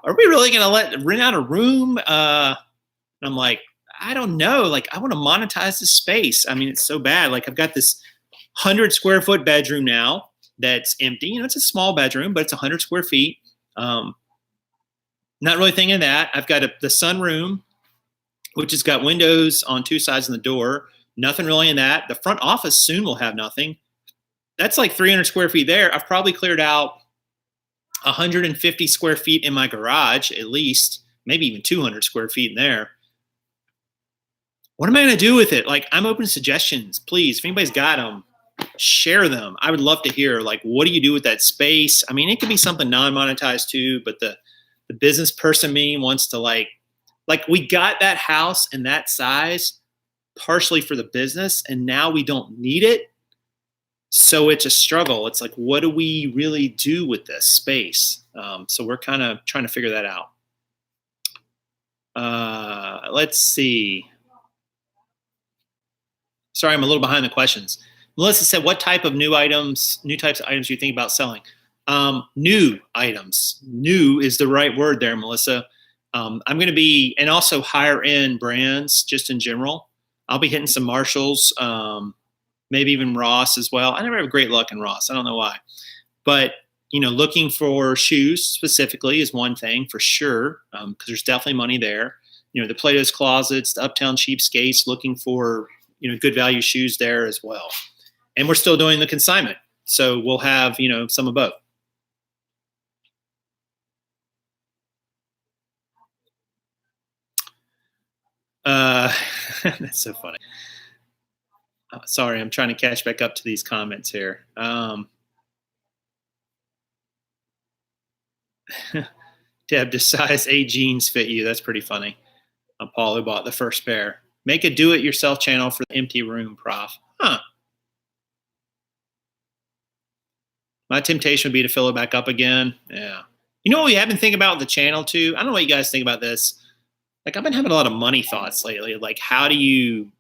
are we really going to rent out a room? And I'm like, I don't know. Like, I want to monetize this space. I mean, it's so bad. Like, I've got this 100 square foot bedroom now that's empty. It's a small bedroom, but it's 100 square feet. Not really thinking of that. I've got the sunroom, which has got windows on 2 sides of the door. Nothing really in that. The front office soon will have nothing. That's like 300 square feet there. I've probably cleared out 150 square feet in my garage, at least, maybe even 200 square feet in there. What am I going to do with it? Like, I'm open to suggestions. Please, if anybody's got them, share them. I would love to hear, like, what do you do with that space? I mean, it could be something non-monetized too, but the business person me wants to like we got that house in that size partially for the business, and now we don't need it. So it's a struggle. It's like, what do we really do with this space? So we're kind of trying to figure that out. Let's see. Sorry, I'm a little behind the questions. Melissa said, what types of items do you think about selling? New items. New is the right word there, Melissa. I'm going to be, and also higher end brands just in general. I'll be hitting some Marshalls, maybe even Ross as well. I never have great luck in Ross. I don't know why. But, looking for shoes specifically is one thing for sure, because there's definitely money there. The Plato's Closets, the Uptown Cheapskates, looking for, good value shoes there as well. And we're still doing the consignment. So we'll have, some of both. That's so funny. Sorry, I'm trying to catch back up to these comments here. Deb, does size 8 jeans fit you? That's pretty funny. Paul, who bought the first pair. Make a do-it-yourself channel for the empty room, Prof. Huh. My temptation would be to fill it back up again. Yeah. You know what we have been thinking about the channel too? I don't know what you guys think about this. Like, I've been having a lot of money thoughts lately. Like, how do you,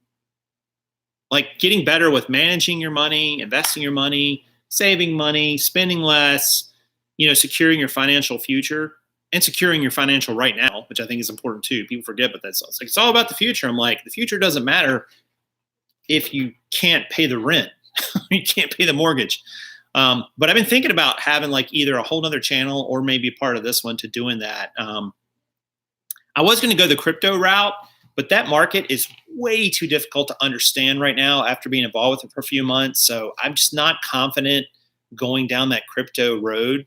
like, getting better with managing your money, investing your money, saving money, spending less, securing your financial future and securing your financial right now, which I think is important too. People forget, but that's like, it's all about the future. I'm like, the future doesn't matter if you can't pay the rent, you can't pay the mortgage. But I've been thinking about having like either a whole nother channel or maybe part of this one to doing that. I was going to go the crypto route, but that market is way too difficult to understand right now after being involved with it for a few months. So I'm just not confident going down that crypto road.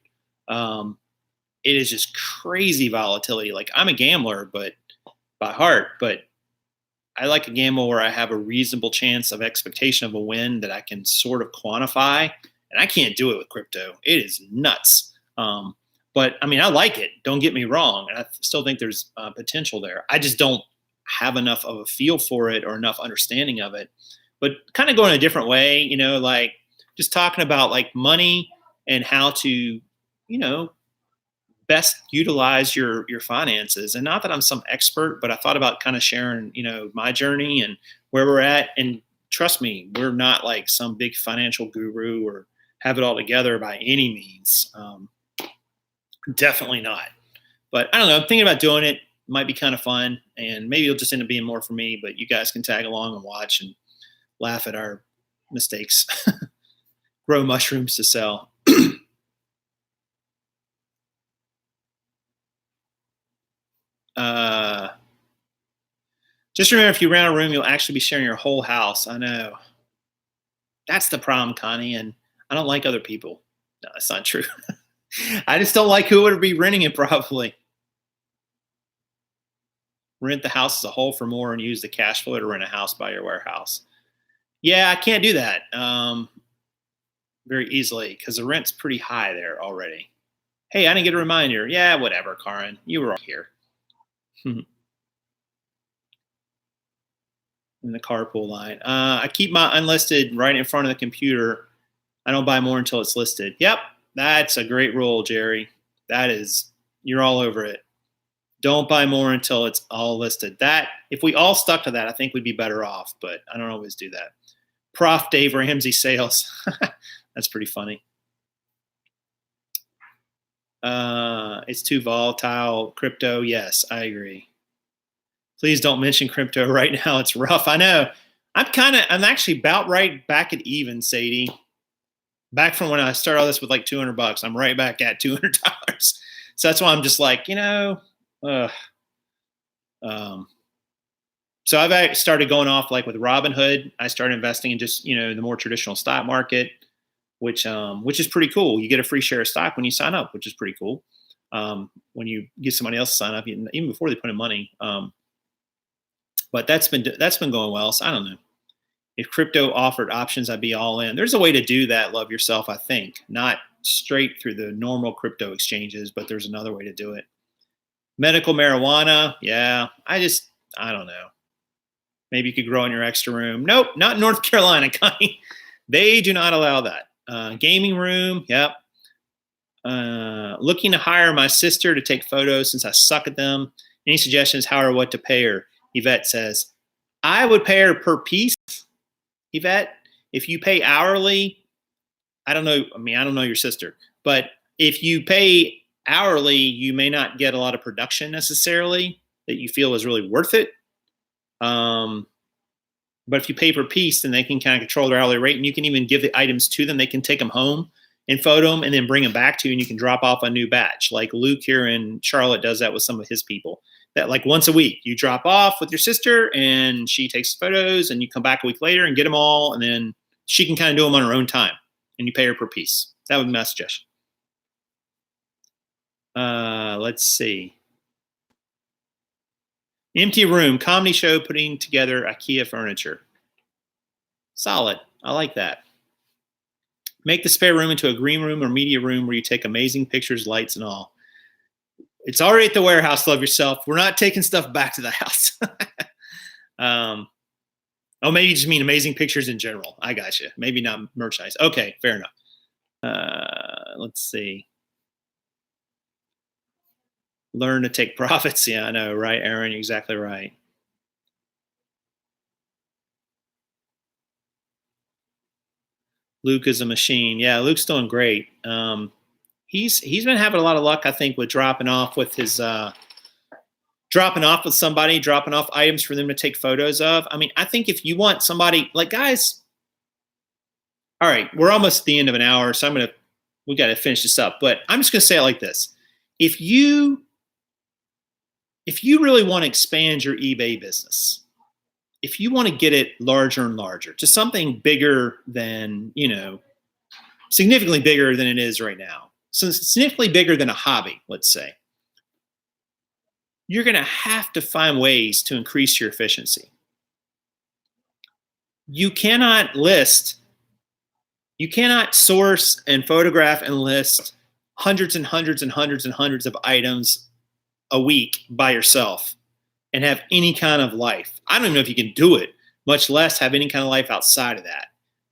It is just crazy volatility. Like, I'm a gambler, but by heart, but I like a gamble where I have a reasonable chance of expectation of a win that I can sort of quantify. And I can't do it with crypto. It is nuts. But I mean, I like it. Don't get me wrong. And I still think there's potential there. I just don't have enough of a feel for it or enough understanding of it. But kind of going a different way, like just talking about like money and how to, best utilize your finances. And not that I'm some expert, but I thought about kind of sharing, my journey and where we're at. And trust me, we're not like some big financial guru or have it all together by any means. Definitely not. But I don't know. I'm thinking about doing it. Might be kind of fun. And maybe it'll just end up being more for me, but you guys can tag along and watch and laugh at our mistakes. Grow mushrooms to sell. Just remember, if you rent a room, you'll actually be sharing your whole house. I know. That's the problem, Connie. And I don't like other people. No, that's not true. I just don't like who would be renting it, probably. Rent the house as a whole for more and use the cash flow to rent a house by your warehouse. Yeah, I can't do that very easily because the rent's pretty high there already. Hey, I didn't get a reminder. Yeah, whatever, Kaaren. You were here. In the carpool line. I keep my unlisted right in front of the computer. I don't buy more until it's listed. Yep, that's a great rule, Jerry. You're all over it. Don't buy more until it's all listed. That, if we all stuck to that, I think we'd be better off, but I don't always do that. Prof. Dave Ramsey sales. That's pretty funny. It's too volatile. Crypto, yes, I agree. Please don't mention crypto right now. It's rough. I know. I'm actually about right back at even, Sadie. Back from when I started all this with like $200, I'm right back at $200. So that's why I'm just like, so I've started going off like with Robinhood. I started investing in just, the more traditional stock market, which is pretty cool. You get a free share of stock when you sign up, which is pretty cool. When you get somebody else to sign up, even before they put in money. But that's been going well. So I don't know. If crypto offered options, I'd be all in. There's a way to do that, love yourself, I think. Not straight through the normal crypto exchanges, but there's another way to do it. Medical marijuana, yeah. I don't know. Maybe you could grow in your extra room. Nope, not in North Carolina, Connie. They do not allow that. Gaming room, yep. Looking to hire my sister to take photos since I suck at them. Any suggestions how or what to pay her? Yvette says, I would pay her per piece, Yvette. If you pay hourly, I don't know. I mean, I don't know your sister, but if you pay hourly, you may not get a lot of production necessarily that you feel is really worth it. But if you pay per piece, then they can kind of control their hourly rate, and you can even give the items to them. They can take them home and photo them and then bring them back to you, and you can drop off a new batch. Like Luke here in Charlotte does that with some of his people. That like once a week, you drop off with your sister, and she takes photos, and you come back a week later and get them all, and then she can kind of do them on her own time, and you pay her per piece. That would be my suggestion. Let's see. Empty room, comedy show putting together IKEA furniture. Solid. I like that. Make the spare room into a green room or media room where you take amazing pictures, lights, and all. It's already at the warehouse, love yourself. We're not taking stuff back to the house. Maybe you just mean amazing pictures in general. I got you. Maybe not merchandise. Okay, fair enough. Let's see. Learn to take profits. Yeah, I know, right, Aaron? You're exactly right. Luke is a machine. Yeah, Luke's doing great. He's been having a lot of luck, I think, with dropping off with somebody, dropping off items for them to take photos of. I mean, I think if you want somebody like guys, all right, we're almost at the end of an hour, so we got to finish this up. But I'm just gonna say it like this: if you really want to expand your eBay business, if you want to get it larger and larger to something bigger than, significantly bigger than it is right now, so significantly bigger than a hobby, let's say, you're going to have to find ways to increase your efficiency. You cannot source and photograph and list hundreds and hundreds and hundreds and hundreds of items a week by yourself and have any kind of life. I don't even know if you can do it, much less have any kind of life outside of that.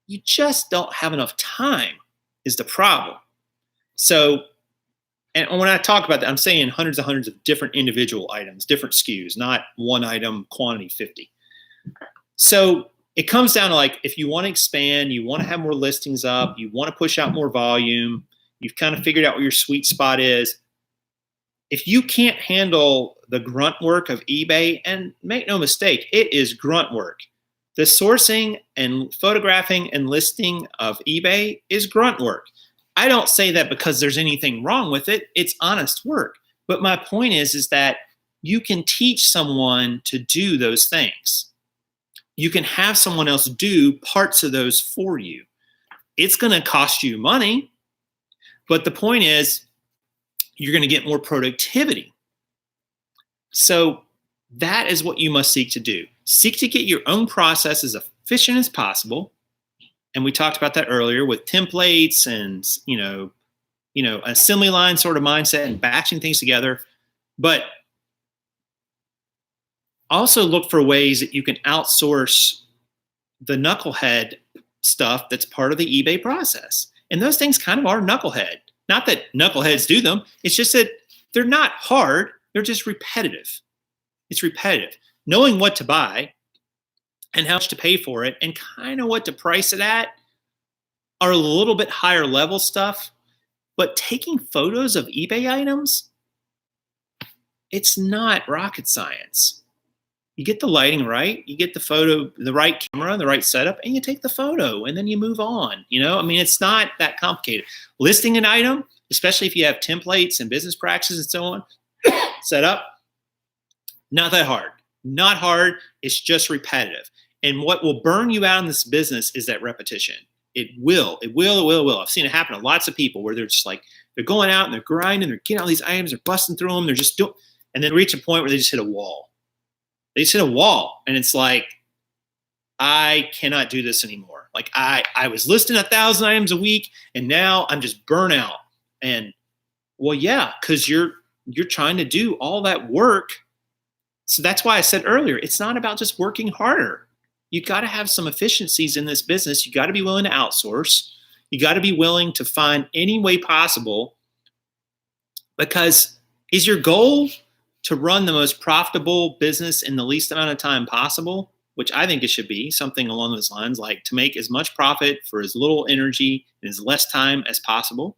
You just don't have enough time is the problem. So, and when I talk about that, I'm saying hundreds and hundreds of different individual items, different SKUs, not one item quantity 50. So it comes down to like, if you want to expand, you want to have more listings up, you want to push out more volume, you've kind of figured out what your sweet spot is. If you can't handle the grunt work of eBay, and make no mistake, it is grunt work. The sourcing and photographing and listing of eBay is grunt work. I don't say that because there's anything wrong with it. It's honest work. But my point is that you can teach someone to do those things. You can have someone else do parts of those for you. It's going to cost you money, but the point is, you're going to get more productivity. So that is what you must seek to do. Seek to get your own process as efficient as possible. And we talked about that earlier with templates and, assembly line sort of mindset and batching things together. But also look for ways that you can outsource the knucklehead stuff that's part of the eBay process. And those things kind of are knucklehead. Not that knuckleheads do them. It's just that they're not hard. They're just repetitive. It's repetitive. Knowing what to buy and how much to pay for it and kind of what to price it at are a little bit higher level stuff. But taking photos of eBay items, it's not rocket science. You get the lighting right, you get the photo, the right camera, the right setup, and you take the photo, and then you move on. It's not that complicated. Listing an item, especially if you have templates and business practices and so on set up, not that hard. Not hard. It's just repetitive. And what will burn you out in this business is that repetition. It will. I've seen it happen to lots of people where they're just like, they're going out and they're grinding, they're getting all these items, they're busting through them, they're just doing, and then reach a point where they just hit a wall. They just hit a wall, and it's like, I cannot do this anymore. Like I was listing 1,000 items a week, and now I'm just burnt out. And well, yeah, because you're trying to do all that work. So that's why I said earlier, it's not about just working harder. You got to have some efficiencies in this business. You got to be willing to outsource. You got to be willing to find any way possible. Because is your goal to run the most profitable business in the least amount of time possible, which I think it should be something along those lines, like to make as much profit for as little energy and as less time as possible?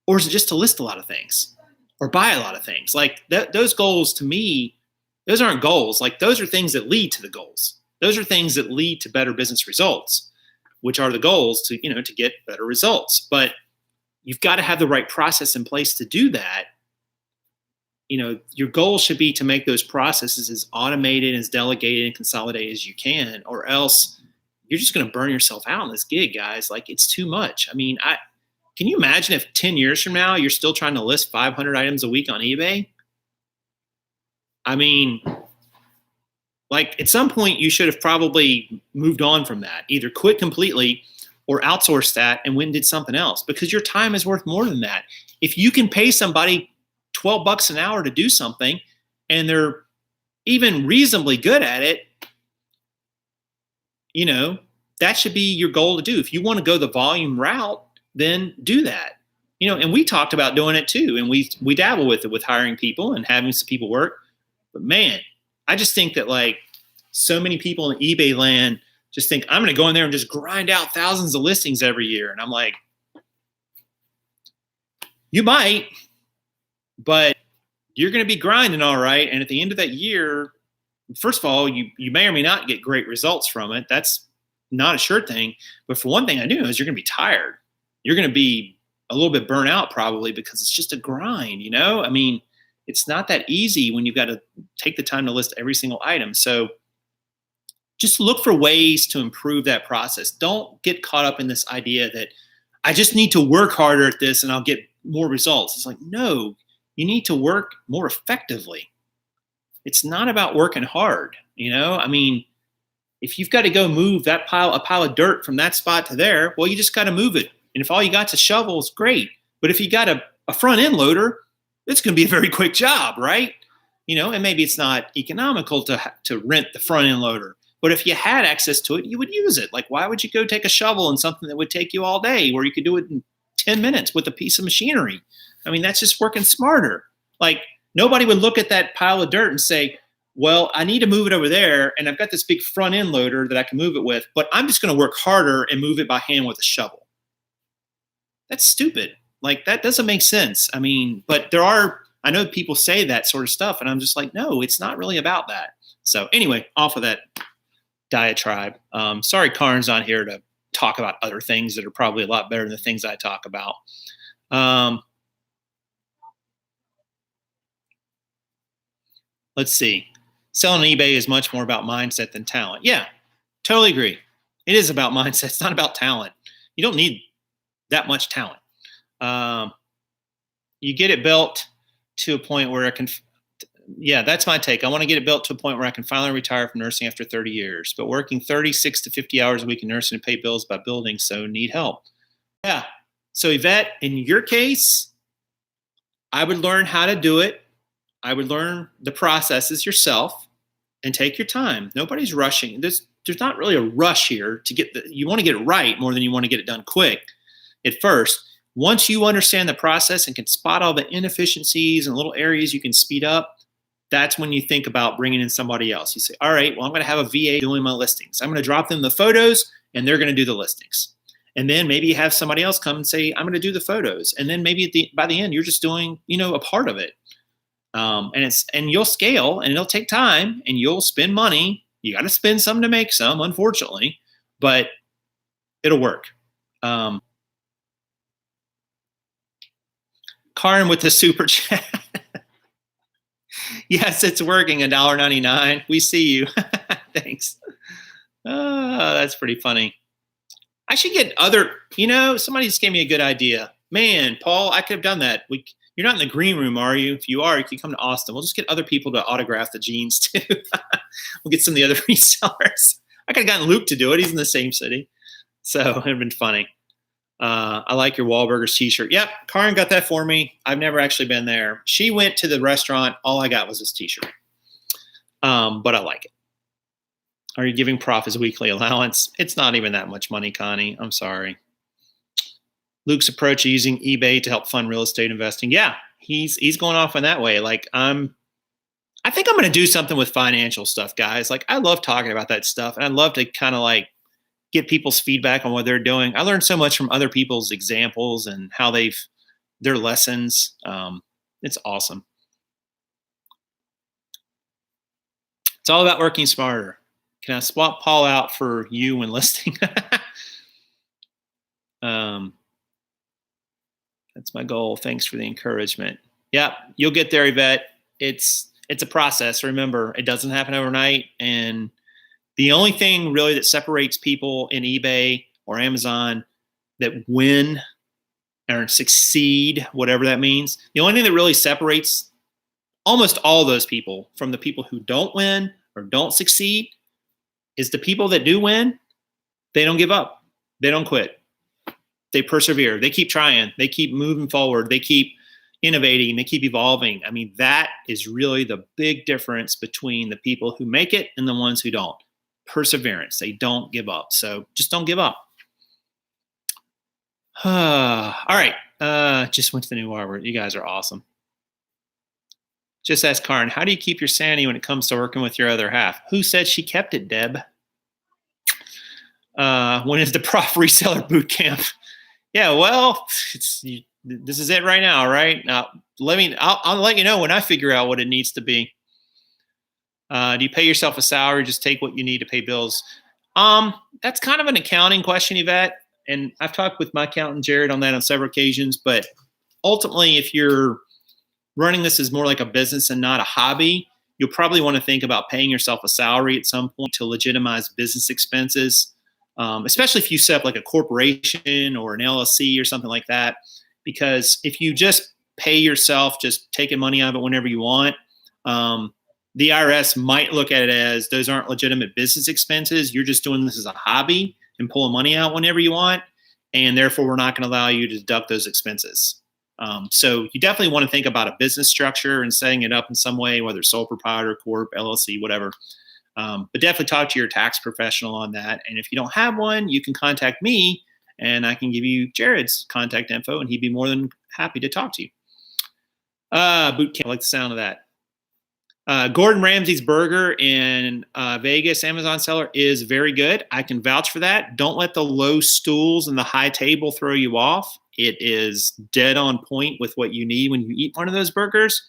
Or is it just to list a lot of things or buy a lot of things? Like those goals, to me, those aren't goals. Like those are things that lead to the goals. Those are things that lead to better business results, which are the goals to, to get better results. But you've got to have the right process in place to do that. Your goal should be to make those processes as automated, as delegated and consolidated as you can, or else you're just going to burn yourself out on this gig, guys. Like, it's too much. I mean, can you imagine if 10 years from now, you're still trying to list 500 items a week on eBay? I mean, like, at some point you should have probably moved on from that, either quit completely or outsourced that and went and did something else, because your time is worth more than that. If you can pay somebody $12 an hour to do something and they're even reasonably good at it, that should be your goal to do. If you want to go the volume route, then do that. And we talked about doing it too. And we dabble with it, with hiring people and having some people work. But man, I just think that like so many people in eBay land just think I'm going to go in there and just grind out thousands of listings every year. And I'm like, you might, but you're going to be grinding all right. And at the end of that year, first of all, you may or may not get great results from it. That's not a sure thing. But for one thing I do know is you're going to be tired. You're going to be a little bit burnt out probably, because it's just a grind, I mean, it's not that easy when you've got to take the time to list every single item. So just look for ways to improve that process. Don't get caught up in this idea that I just need to work harder at this and I'll get more results. It's like, no, you need to work more effectively. It's not about working hard. I mean, if you've got to go move a pile of dirt from that spot to there, well, you just got to move it. And if all you got to shovel is great. But if you got a front end loader, it's going to be a very quick job, right? And maybe it's not economical to rent the front end loader. But if you had access to it, you would use it. Like, why would you go take a shovel in something that would take you all day where you could do it in 10 minutes with a piece of machinery? I mean, that's just working smarter. Like, nobody would look at that pile of dirt and say, well, I need to move it over there, and I've got this big front end loader that I can move it with, but I'm just going to work harder and move it by hand with a shovel. That's stupid. Like, that doesn't make sense. I mean, but I know people say that sort of stuff, and I'm just like, no, it's not really about that. So anyway, off of that diatribe. Sorry, Karen's not here to talk about other things that are probably a lot better than the things I talk about. Let's see. Selling on eBay is much more about mindset than talent. Yeah, totally agree. It is about mindset. It's not about talent. You don't need that much talent. You get it built to a point where that's my take. I want to get it built to a point where I can finally retire from nursing after 30 years, but working 36 to 50 hours a week in nursing to pay bills by building, so need help. Yeah. So Yvette, in your case, I would learn how to do it. I would learn the processes yourself and take your time. Nobody's rushing. There's not really a rush here to you want to get it right more than you want to get it done quick at first. Once you understand the process and can spot all the inefficiencies and little areas you can speed up, that's when you think about bringing in somebody else. You say, all right, well, I'm going to have a VA doing my listings. I'm going to drop them the photos and they're going to do the listings. And then maybe you have somebody else come and say, I'm going to do the photos. And then maybe by the end, you're just doing, a part of it. And you'll scale and it'll take time and you'll spend money. You got to spend some to make some, unfortunately, but it'll work. Kaaren with the super chat. Yes, it's working. $1.99. We see you. Thanks. That's pretty funny. I should get somebody just gave me a good idea. Man, Paul, I could have done that. You're not in the green room, are you? If you are, you can come to Austin. We'll just get other people to autograph the jeans too. We'll get some of the other resellers. I could have gotten Luke to do it. He's in the same city. So it'd have been funny. I like your Wahlburgers t-shirt. Yep, Kaaren got that for me. I've never actually been there. She went to the restaurant. All I got was this t-shirt. But I like it. Are you giving PROF his weekly allowance? It's not even that much money, Connie. I'm sorry. Luke's approach of using eBay to help fund real estate investing. Yeah, he's going off in that way. Like I think I'm going to do something with financial stuff, guys. Like I love talking about that stuff, and I love to kind of like get people's feedback on what they're doing. I learned so much from other people's examples and how their lessons. It's awesome. It's all about working smarter. Can I swap Paul out for you when listing? That's my goal. Thanks for the encouragement. Yeah, you'll get there, Yvette. It's a process. Remember, it doesn't happen overnight. And the only thing really that separates people in eBay or Amazon that win or succeed, whatever that means, the only thing that really separates almost all those people from the people who don't win or don't succeed is the people that do win. They don't give up. They don't quit. They persevere. They keep trying. They keep moving forward. They keep innovating. They keep evolving. I mean, that is really the big difference between the people who make it and the ones who don't. Perseverance. They don't give up. So just don't give up. All right. Just went to the new Harvard. You guys are awesome. Just ask Kaaren, how do you keep your sanity when it comes to working with your other half? Who said she kept it, Deb? When is the PROF reseller boot camp? Yeah, well, this is it right now, right? I'll let you know when I figure out what it needs to be. Do you pay yourself a salary? Just take what you need to pay bills. That's kind of an accounting question, Yvette. And I've talked with my accountant, Jared, on that on several occasions. But ultimately, if you're running this as more like a business and not a hobby, you'll probably want to think about paying yourself a salary at some point to legitimize business expenses. Especially if you set up like a corporation or an LLC or something like that. Because if you just pay yourself, just taking money out of it whenever you want, the IRS might look at it as those aren't legitimate business expenses. You're just doing this as a hobby and pulling money out whenever you want. And therefore, we're not going to allow you to deduct those expenses. So you definitely want to think about a business structure and setting it up in some way, whether sole proprietor, corp, LLC, whatever. But definitely talk to your tax professional on that. And if you don't have one, you can contact me and I can give you Jared's contact info and he'd be more than happy to talk to you. Boot camp, I like the sound of that. Gordon Ramsay's burger in Vegas, Amazon seller, is very good. I can vouch for that. Don't let the low stools and the high table throw you off. It is dead on point with what you need when you eat one of those burgers,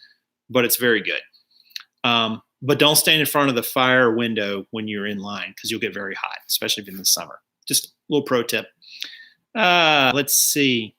but it's very good. But don't stand in front of the fire window when you're in line because you'll get very hot, especially if in the summer. Just a little pro tip. Let's see.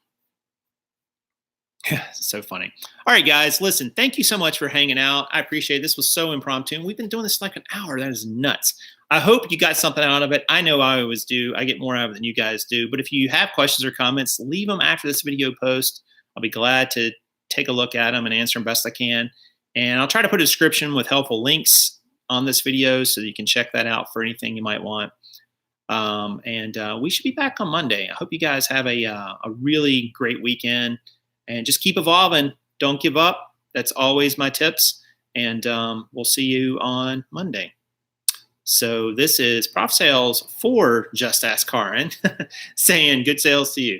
So funny. All right, guys, listen, thank you so much for hanging out. I appreciate it. This was so impromptu. And we've been doing this like an hour. That is nuts. I hope you got something out of it. I know I always do. I get more out of it than you guys do. But if you have questions or comments, leave them after this video post. I'll be glad to take a look at them and answer them best I can. And I'll try to put a description with helpful links on this video so that you can check that out for anything you might want. And we should be back on Monday. I hope you guys have a really great weekend. And just keep evolving. Don't give up. That's always my tips. And we'll see you on Monday. So this is Prof Sales for Just Ask Kaaren saying good sales to you.